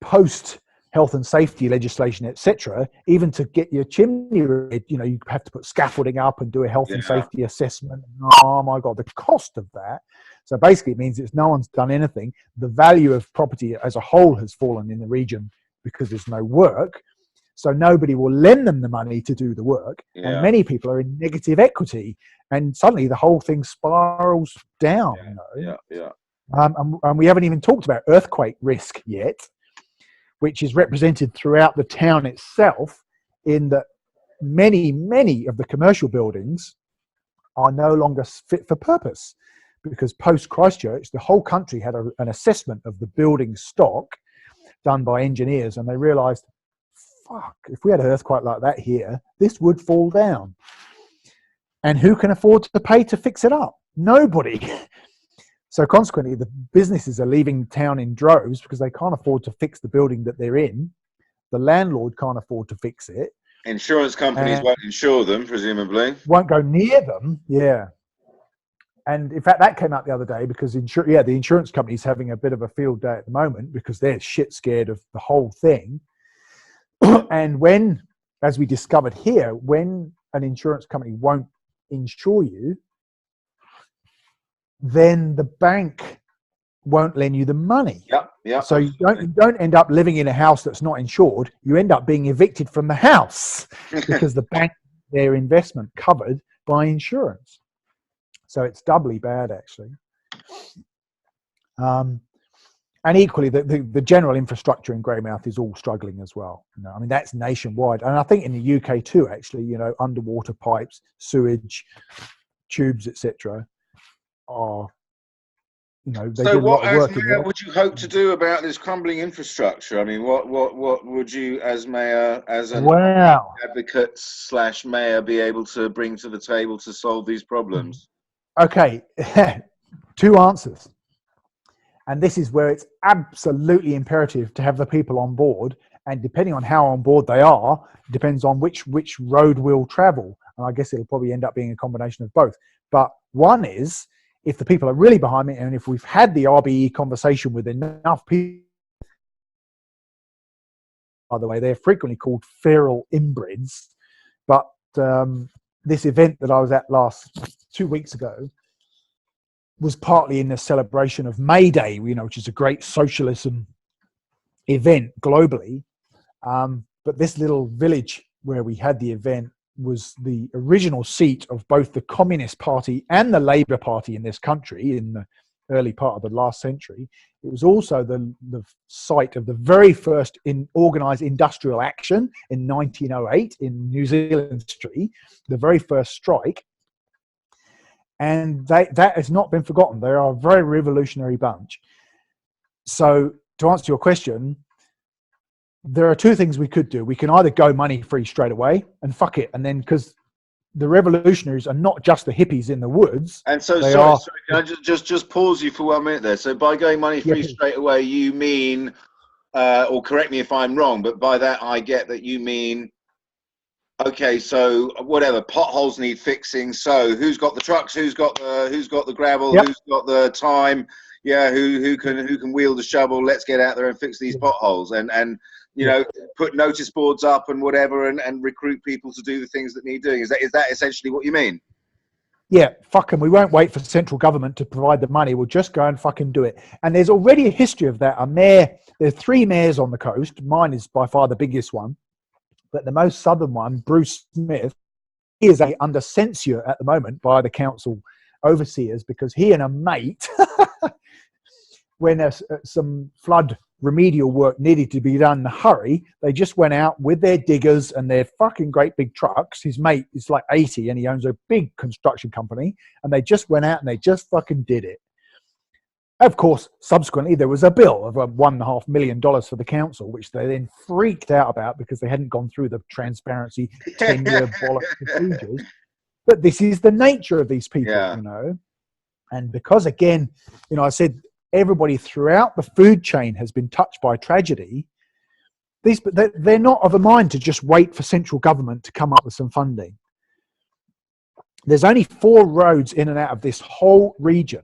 Post health and safety legislation, etc., even to get your chimney, you know, you have to put scaffolding up and do a health and safety assessment. Oh my God, the cost of that. So basically it means no one's done anything. The value of property as a whole has fallen in the region because there's no work. So nobody will lend them the money to do the work. And many people are in negative equity. And suddenly the whole thing spirals down. And we haven't even talked about earthquake risk yet, which is represented throughout the town itself, in that many of the commercial buildings are no longer fit for purpose. Because post Christchurch, the whole country had an assessment of the building stock done by engineers, and they realized, fuck, if we had an earthquake like that here, this would fall down. And who can afford to pay to fix it up? Nobody. So consequently, the businesses are leaving town in droves because they can't afford to fix the building that they're in. The landlord can't afford to fix it. Insurance companies won't insure them, presumably. Won't go near them, yeah. And in fact, that came out the other day because the insurance company's having a bit of a field day at the moment because they're shit scared of the whole thing. And when, as we discovered here, when an insurance company won't insure you, then the bank won't lend you the money. So you don't end up living in a house that's not insured. You end up being evicted from the house because the bank, their investment covered by insurance. So it's doubly bad, actually. And equally, the general infrastructure in Greymouth is all struggling as well. You know, I mean, that's nationwide. And I think in the UK too, actually, you know, underwater pipes, sewage, tubes, etc. are, you know, they do a lot of work. So what would you hope to do about this crumbling infrastructure? I mean, what would you, as mayor, as an advocate / mayor, be able to bring to the table to solve these problems? Okay, 2 answers. And this is where it's absolutely imperative to have the people on board. And depending on how on board they are, depends on which road we'll travel. And I guess it'll probably end up being a combination of both. But one is, if the people are really behind me, and if we've had the RBE conversation with enough people, by the way, they're frequently called feral inbreds. But this event that I was at 2 weeks ago was partly in the celebration of May Day, you know, which is a great socialism event globally. But this little village where we had the event was the original seat of both the Communist Party and the Labour Party in this country in the early part of the last century. It was also the site of the very first organised industrial action in 1908 in New Zealand history, the very first strike. And that has not been forgotten. They are a very revolutionary bunch. So to answer your question, there are 2 things we could do. We can either go money free straight away and fuck it. And then, because the revolutionaries are not just the hippies in the woods. And so, sorry, can I just pause you for 1 minute there? So by going money free straight away, you mean, or correct me if I'm wrong, but by that I get that you mean, okay, so whatever, potholes need fixing. So who's got the trucks? Who's got the gravel? Who's got the time? Yeah, who can wield the shovel? Let's get out there and fix these potholes. And you know, put notice boards up and whatever, and recruit people to do the things that need doing. Is that essentially what you mean? Yeah, fucking, we won't wait for central government to provide the money. We'll just go and fucking do it. And there's already a history of that. There's 3 mayors on the coast. Mine is by far the biggest one. But the most southern one, Bruce Smith, he is under censure at the moment by the council overseers because he and a mate, when there's some flood remedial work needed to be done in a hurry, they just went out with their diggers and their fucking great big trucks. His mate is like 80 and he owns a big construction company, and they just went out and they just fucking did it. Of course, subsequently, there was a bill of $1.5 million for the council, which they then freaked out about because they hadn't gone through the transparency 10-year bollocks procedures. But this is the nature of these people, you know. And because, again, you know, I said everybody throughout the food chain has been touched by tragedy. They're not of a mind to just wait for central government to come up with some funding. There's only 4 roads in and out of this whole region,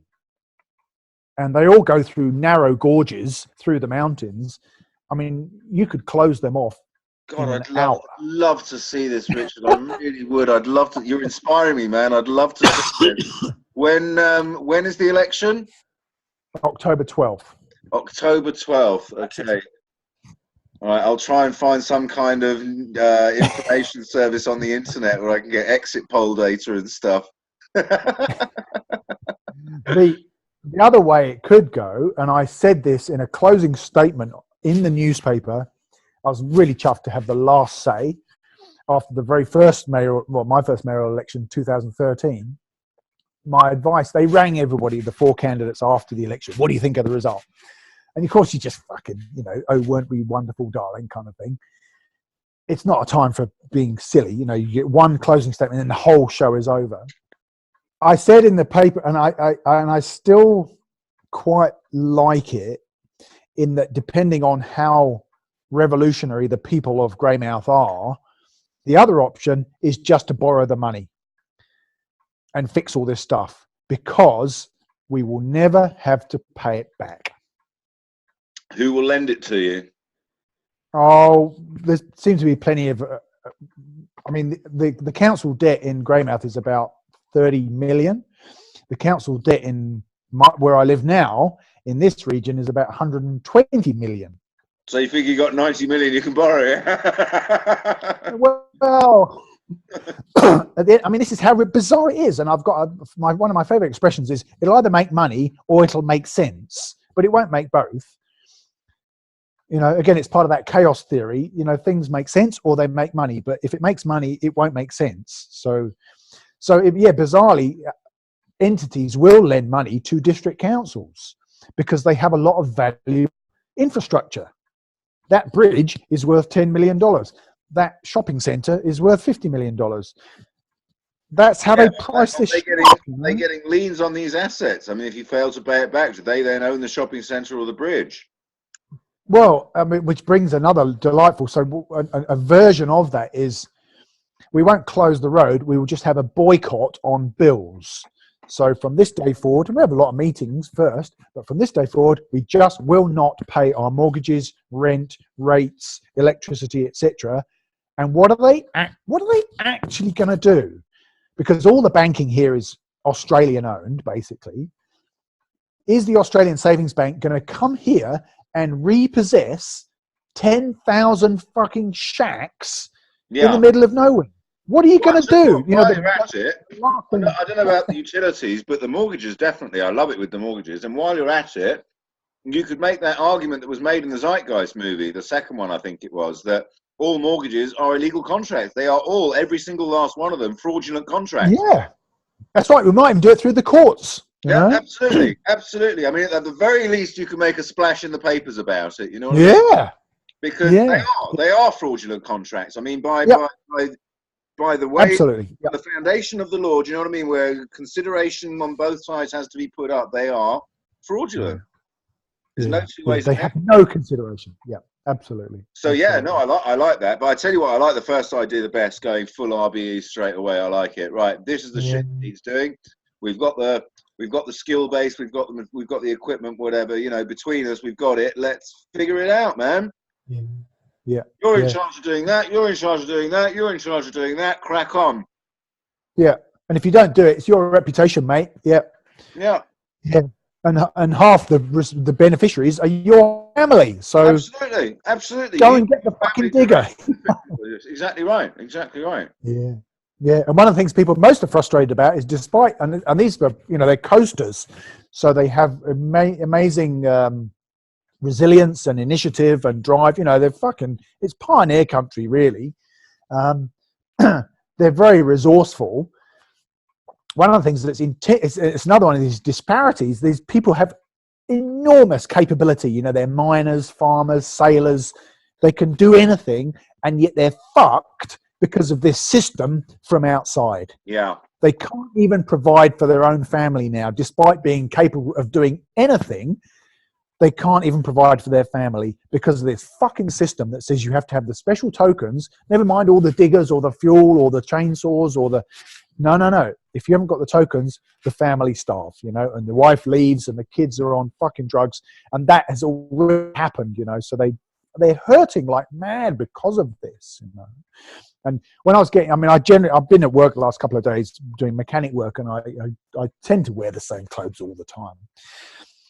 and they all go through narrow gorges through the mountains. I mean, you could close them off. God, I'd love to see this, Richard. I really would. I'd love to. You're inspiring me, man. I'd love to see this. When is the election? October 12th. October 12th. Okay. All right. I'll try and find some kind of information service on the internet where I can get exit poll data and stuff. The other way it could go, and I said this in a closing statement in the newspaper, I was really chuffed to have the last say after the very first my first mayoral election, 2013. My advice, they rang everybody, the 4 candidates after the election. What do you think of the result? And of course, you just fucking, you know, oh, weren't we wonderful, darling, kind of thing. It's not a time for being silly. You know, you get one closing statement and the whole show is over. I said in the paper, and I still quite like it, in that depending on how revolutionary the people of Greymouth are, the other option is just to borrow the money and fix all this stuff, because we will never have to pay it back. Who will lend it to you? Oh, there seems to be plenty of, I mean, the council debt in Greymouth is about 30 million. The council debt in where I live now, in this region, is about 120 million. So you think you got 90 million you can borrow, yeah? Well, I mean, this is how bizarre it is. And I've got one of my favorite expressions is, it'll either make money or it'll make sense, but it won't make both. You know, again, it's part of that chaos theory. You know, things make sense or they make money, but if it makes money, it won't make sense. So bizarrely, entities will lend money to district councils because they have a lot of valuable infrastructure. That bridge is worth $10 million. That shopping centre is worth $50 million. That's how they price this. They're getting liens on these assets. I mean, if you fail to pay it back, do they then own the shopping centre or the bridge? Well, I mean, which brings another delightful. So a version of that is, we won't close the road. We will just have a boycott on bills. So from this day forward, and we have a lot of meetings first, but from this day forward, we just will not pay our mortgages, rent, rates, electricity, etc. And what are they actually going to do? Because all the banking here is Australian owned, basically. Is the Australian Savings Bank going to come here and repossess 10,000 fucking shacks in the middle of nowhere? What are you going to do? You know, I don't know about the utilities, but the mortgages, definitely. I love it with the mortgages. And while you're at it, you could make that argument that was made in the Zeitgeist movie, the second one, I think it was, that all mortgages are illegal contracts. They are all, every single last one of them, fraudulent contracts. Yeah, that's right. We might even do it through the courts. Yeah, absolutely. Absolutely. I mean, at the very least, you can make a splash in the papers about it. You know what I mean? Because they are fraudulent contracts. I mean, by the way, absolutely. The foundation of the law, do you know what I mean? Where consideration on both sides has to be put up, they are fraudulent. There's no two ways. They have no consideration. Yeah, absolutely. So I like that. But I tell you what, I like the first idea the best, going full RBE straight away. I like it. Right, this is the shit he's doing. We've got the skill base. We've got the equipment. Whatever, you know, between us, we've got it. Let's figure it out, man. Yeah. Yeah. You're in Yeah. charge of doing that. You're in charge of doing that. You're in charge of doing that. Crack on. Yeah. And if you don't do it, it's your reputation, mate. Yeah. Yeah. Yeah. And half the beneficiaries are your family. So Absolutely. Absolutely. go You and get the family fucking digger. exactly right. Exactly right. Yeah. Yeah. And one of the things people most are frustrated about is despite, and these are, they're coasters. So they have amazing resilience and initiative and drive. It's pioneer country, really. Um, they're very resourceful. One of the things that's it's another one of these disparities. These people have enormous capability. They're miners, farmers, sailors. They can do anything, and yet they're fucked because of this system from outside. Yeah. They can't even provide for their own family now, despite being capable of doing anything. They can't even provide for their family because of this fucking system that says you have to have the special tokens, never mind all the diggers or the fuel or the chainsaws or the... No. If you haven't got the tokens, the family starve, and the wife leaves and the kids are on fucking drugs. And that has already happened, So they're hurting like mad because of this, And when I was I've been at work the last couple of days doing mechanic work, and I tend to wear the same clothes all the time.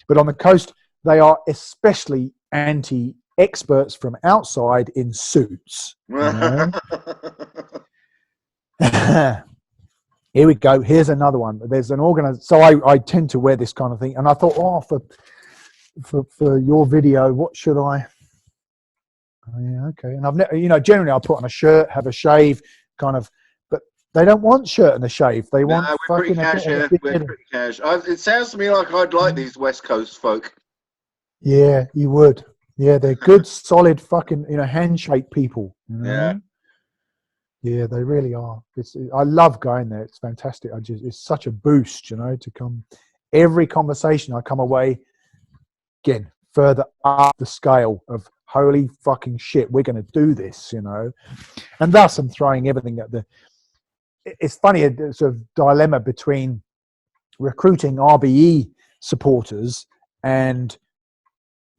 But on the coast, they are especially anti-experts from outside in suits. Here we go. Here's another one. There's an organizer. So I tend to wear this kind of thing. And I thought, for your video, what should I? Oh, yeah, okay. And I've never, generally I'll put on a shirt, have a shave, kind of. But they don't want shirt and a shave. They want we're pretty fucking cash here. We're pretty cash. It sounds to me like I'd like these West Coast folk. Yeah, you would. Yeah, they're good, solid, fucking, handshake people. Yeah. Yeah, they really are. I love going there. It's fantastic. It's such a boost, to come. Every conversation I come away, again, further up the scale of holy fucking shit, we're going to do this, And thus I'm throwing everything at it's funny, a sort of dilemma between recruiting RBE supporters and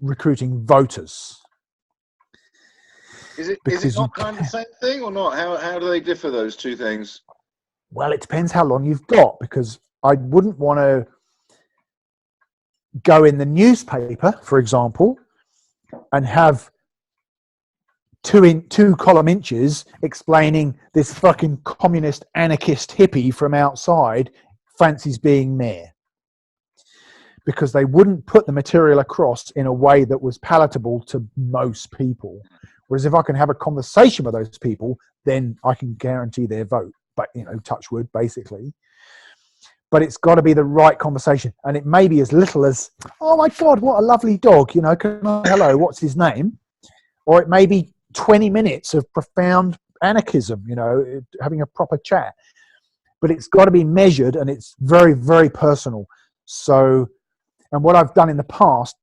recruiting voters. Is it not kind of the same thing or not? How do they differ, those two things? Well, it depends how long you've got, because I wouldn't want to go in the newspaper, for example, and have two column inches explaining this fucking communist anarchist hippie from outside fancies being mayor, because they wouldn't put the material across in a way that was palatable to most people. Whereas if I can have a conversation with those people, then I can guarantee their vote. But, touch wood, basically. But it's got to be the right conversation. And it may be as little as, oh my God, what a lovely dog. Hello, what's his name? Or it may be 20 minutes of profound anarchism, having a proper chat. But it's got to be measured, and it's very, very personal. So, and what I've done in the past,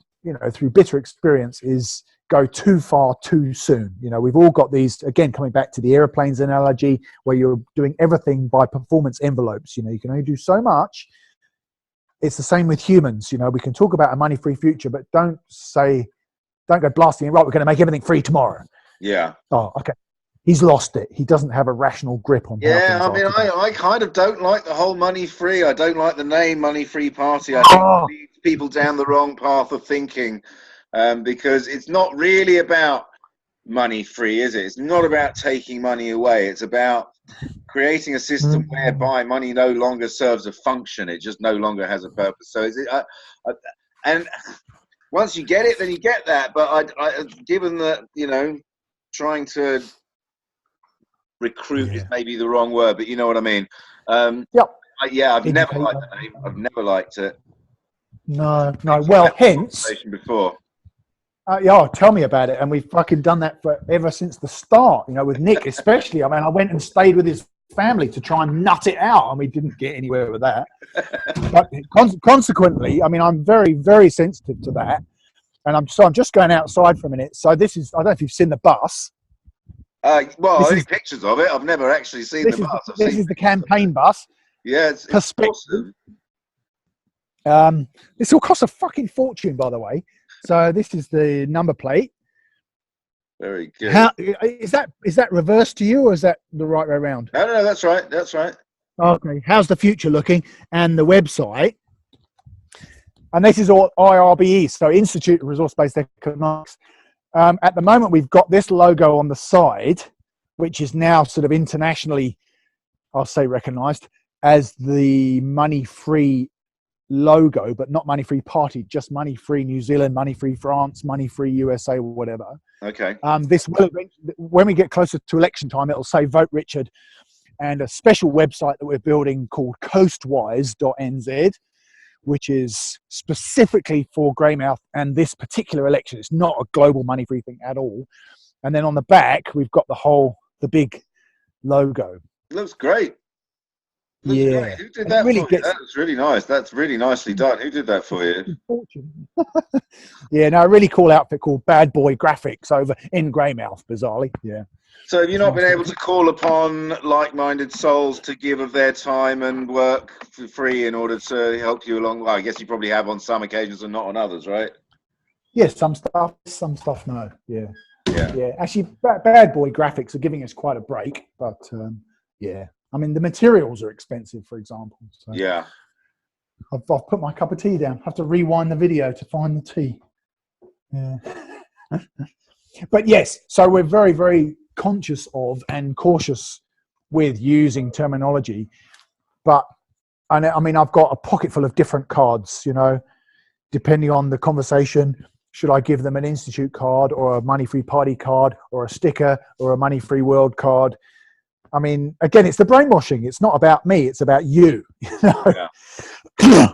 through bitter experience, is go too far too soon. We've all got these, again, coming back to the airplanes analogy, where you're doing everything by performance envelopes. You can only do so much. It's the same with humans. We can talk about a money-free future, but don't go blasting, right, we're going to make everything free tomorrow. Yeah. Oh, okay. He's lost it. He doesn't have a rational grip on how things are. I kind of don't like the whole money-free. I don't like the name money-free party. I think it leads people down the wrong path of thinking. Because it's not really about money free, is it? It's not about taking money away. It's about creating a system whereby money no longer serves a function. It just no longer has a purpose. So and once you get it, then you get that. But given that, trying to recruit is maybe the wrong word, but you know what I mean. Yep. I've never liked the name. I've never liked it. No. Well, hence before. Tell me about it. And we've fucking done that ever since the start, with Nick especially. I mean, I went and stayed with his family to try and nut it out, and we didn't get anywhere with that. But consequently, I mean, I'm very, very sensitive to that. And I'm just going outside for a minute. So this is, I don't know if you've seen the bus. Only pictures of it. I've never actually seen the bus. This is the campaign bus. Yeah, it's perspective. Awesome. This will cost a fucking fortune, by the way. So this is the number plate. Very good. How is that? Is that reversed to you, or is that the right way around? No, that's right. That's right. Okay. How's the future looking? And the website. And this is all IRBE, so Institute of Resource-Based Economics. At the moment, we've got this logo on the side, which is now sort of internationally, I'll say, recognised as the money-free logo, but not money-free party, just money-free New Zealand, money-free France, money-free USA, or whatever. Okay. This will, when we get closer to election time, it'll say Vote Richard, and a special website that we're building called coastwise.nz, which is specifically for Greymouth and this particular election. It's not a global money-free thing at all. And then on the back, we've got the big logo. Looks great. Looks Yeah. great. Who did that really for you? That's really nice. That's really nicely done. Who did that for you? Yeah, no, a really cool outfit called Bad Boy Graphics over in Greymouth, bizarrely. Yeah. So have you not been able to call upon like-minded souls to give of their time and work for free in order to help you along? Well, I guess you probably have on some occasions and not on others, right? Yes, some stuff, no. Yeah. Yeah. Yeah. Actually, Bad Boy Graphics are giving us quite a break, but yeah. I mean, the materials are expensive, for example. So Yeah. I've put my cup of tea down. I have to rewind the video to find the tea. Yeah. But yes, so we're very, very conscious of and cautious with using terminology. But I mean, I've got a pocket full of different cards, you know, depending on the conversation. Should I give them an Institute card or a money-free party card or a sticker or a money-free world card? I mean, again, it's the brainwashing. It's not about me. It's about you. You know? Yeah.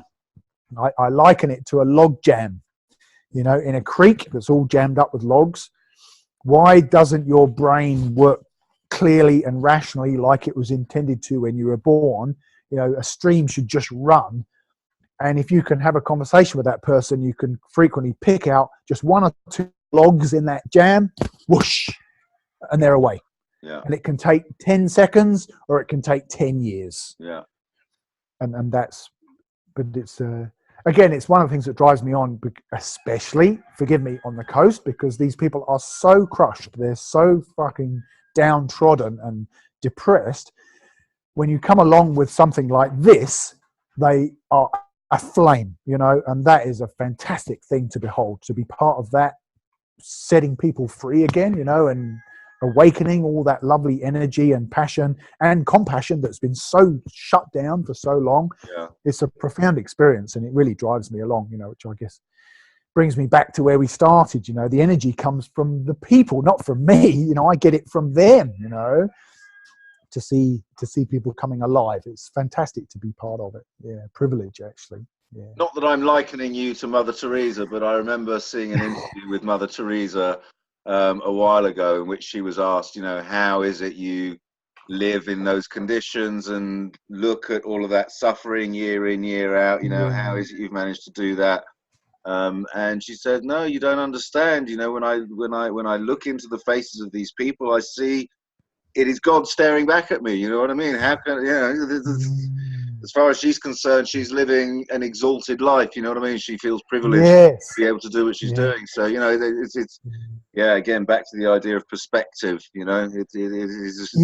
I liken it to a log jam, you know, in a creek that's all jammed up with logs. Why doesn't your brain work clearly and rationally like it was intended to when you were born? You know, a stream should just run. And if you can have a conversation with that person, you can frequently pick out just one or two logs in that jam, whoosh, and they're away. Yeah. And it can take 10 seconds or it can take 10 years. Yeah. And that's, but it's, again, it's one of the things that drives me on, especially, forgive me, on the coast, because these people are so crushed. They're so fucking downtrodden and depressed. When you come along with something like this, they are aflame, you know, and that is a fantastic thing to behold, to be part of that, setting people free again, you know, and awakening all that lovely energy and passion and compassion that's been so shut down for so long. Yeah. It's a profound experience, and it really drives me along, you know, which I guess brings me back to where we started. You know, the energy comes from the people, not from me. You know, I get it from them, you know, to see people coming alive. It's fantastic to be part of it. Yeah, privilege, actually. Yeah. Not that I'm likening you to Mother Teresa, but I remember seeing an interview with Mother Teresa a while ago, in which she was asked, you know, how is it you live in those conditions and look at all of that suffering year in, year out, you know, how is it you've managed to do that? And she said, no, you don't understand. You know, when I look into the faces of these people, I see it is God staring back at me. You know what I mean? How can, you know, as far as she's concerned, she's living an exalted life. You know what I mean? She feels privileged to be able to do what she's doing. So, you know, it's yeah, again, back to the idea of perspective, you know, it is just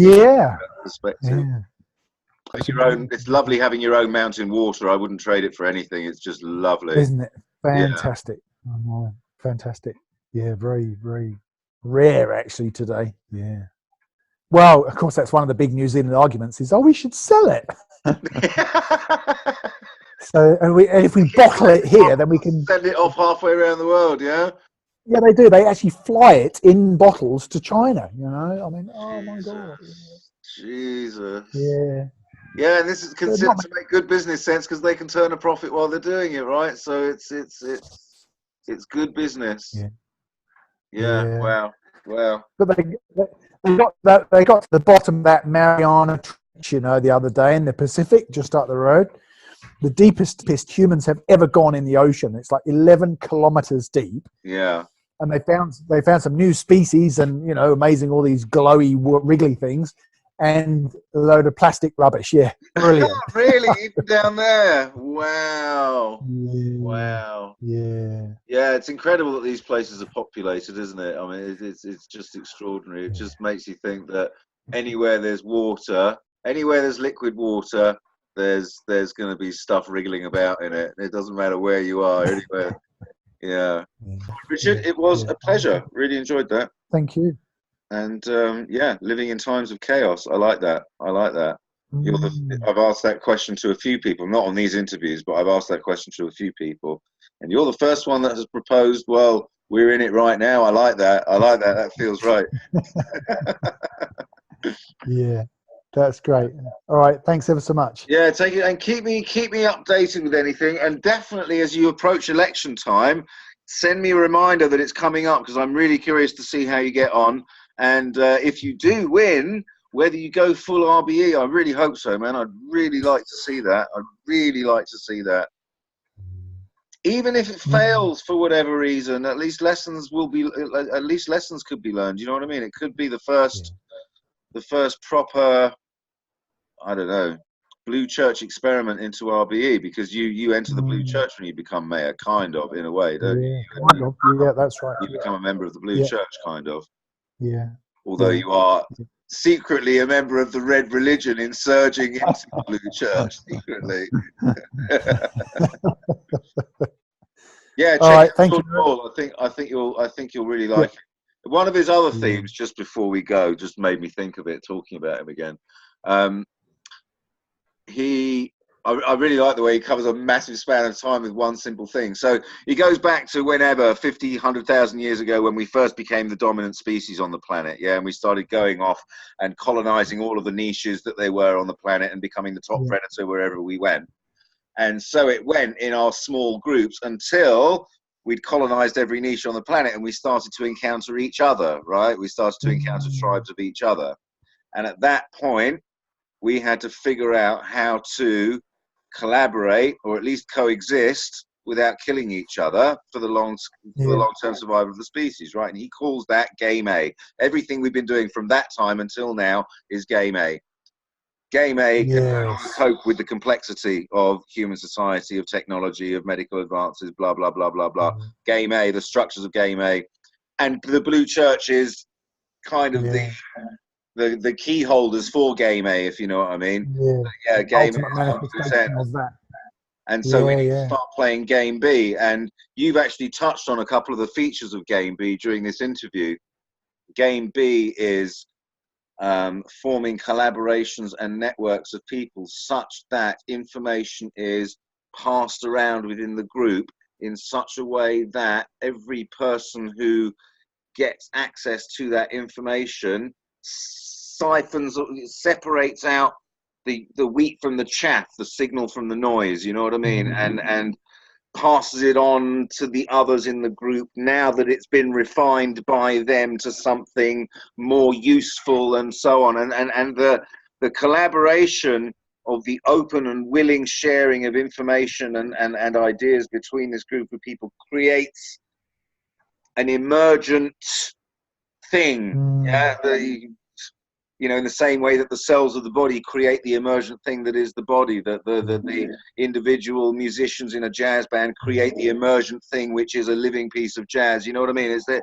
perspective. Yeah. Your own, it's lovely having your own mountain water. I wouldn't trade it for anything. It's just lovely. Isn't it? Fantastic. Yeah. Oh, fantastic. Yeah, very, very rare actually today. Yeah. Well, of course, that's one of the big New Zealand arguments is, oh, we should sell it. So, and if we bottle it here, then we can send it off halfway around the world, yeah? Yeah, they do. They actually fly it in bottles to China, you know? I mean, oh my God. Jesus. Yeah. Yeah, and this is considered to make good business sense because they can turn a profit while they're doing it, right? So it's good business. Yeah. Wow. But they got to the bottom of that Mariana Trench, you know, the other day in the Pacific, just up the road. The deepest humans have ever gone in the ocean. It's like 11 kilometers deep. Yeah. And they found some new species, and, you know, amazing, all these glowy, wriggly things. and a load of plastic rubbish. Yeah, brilliant. Really, even down there. Wow. Yeah, Wow. yeah, Yeah, it's incredible that these places are populated, isn't it? I mean, it's just extraordinary. It yeah. just makes you think that anywhere there's water, anywhere there's liquid water, there's going to be stuff wriggling about in it. It doesn't matter where you are, anywhere. Yeah. Yeah, Richard, yeah, it was yeah. a pleasure. Really enjoyed that. Thank you. And yeah, living in times of chaos. I like that. I like that. Mm. I've asked that question to a few people, not on these interviews, but I've asked that question to a few people. And you're the first one that has proposed, well, we're in it right now. I like that. I like that. That feels right. Yeah, that's great. All right, thanks ever so much. Yeah, take it and keep me updated with anything. And definitely as you approach election time, send me a reminder that it's coming up, because I'm really curious to see how you get on. And if you do win, whether you go full RBE, I really hope so, man. I'd really like to see that. I'd really like to see that. Even if it fails for whatever reason, at least lessons could be learned. You know what I mean? It could be the first proper, I don't know, blue church experiment into RBE, because you enter the blue church when you become mayor, kind of, in a way, don't you? Kind of. Yeah, that's right. You become a member of the blue church, kind of. Yeah. Although you are secretly a member of the red religion, insurging into the blue church secretly. Yeah, All check right, out thank you. Paul. I think you'll really like it. One of his other Yeah. themes, just before we go, just made me think of it talking about him again. I really like the way he covers a massive span of time with one simple thing. So he goes back to whenever, 50, 100,000 years ago, when we first became the dominant species on the planet. Yeah, and we started going off and colonizing all of the niches that they were on the planet and becoming the top predator wherever we went. And so it went in our small groups until we'd colonized every niche on the planet and we started to encounter each other, right? We started to encounter tribes of each other. And at that point, we had to figure out how to collaborate, or at least coexist, without killing each other for the long-term survival of the species, right? And he calls that game A. Everything we've been doing from that time until now is game A. Game A can no longer cope with the complexity of human society, of technology, of medical advances, blah, blah, blah, blah, blah. Game A, the structures of game A. And the blue church is kind of the key holders for game A, if you know what I mean. Yeah, game Ultimate manifestation of that. And so we need to start playing game B. And you've actually touched on a couple of the features of game B during this interview. Game B is forming collaborations and networks of people such that information is passed around within the group in such a way that every person who gets access to that information separates out the wheat from the chaff, the signal from the noise, you know what I mean? And passes it on to the others in the group now that it's been refined by them to something more useful, and so on. And the collaboration of the open and willing sharing of information and ideas between this group of people creates an emergent thing. You know, in the same way that the cells of the body create the emergent thing that is the body, that the individual musicians in a jazz band create the emergent thing, which is a living piece of jazz. You know what I mean? Is that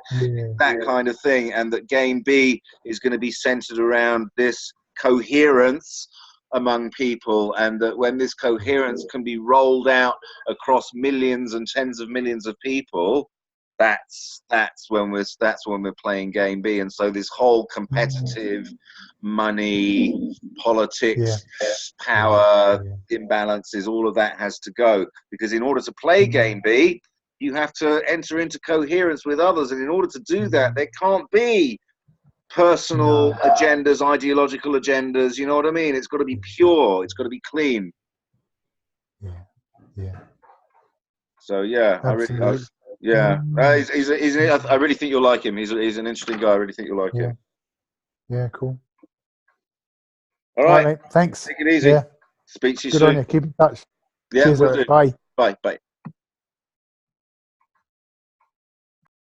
kind of thing? And that game B is going to be centered around this coherence among people, and that when this coherence can be rolled out across millions and tens of millions of people, that's when we're playing game B. And so this whole competitive money, politics, power imbalances, all of that has to go, because in order to play game B, you have to enter into coherence with others, and in order to do that, there can't be personal agendas, ideological agendas. You know what I mean? It's got to be pure. It's got to be clean. So yeah, I really think you'll like him. He's an interesting guy. I really think you'll like him. Yeah, cool. All right, mate. Thanks. Take it easy. Speak to you soon. Good on you. Keep in touch. Yeah, Cheers. we'll do. Bye. Bye.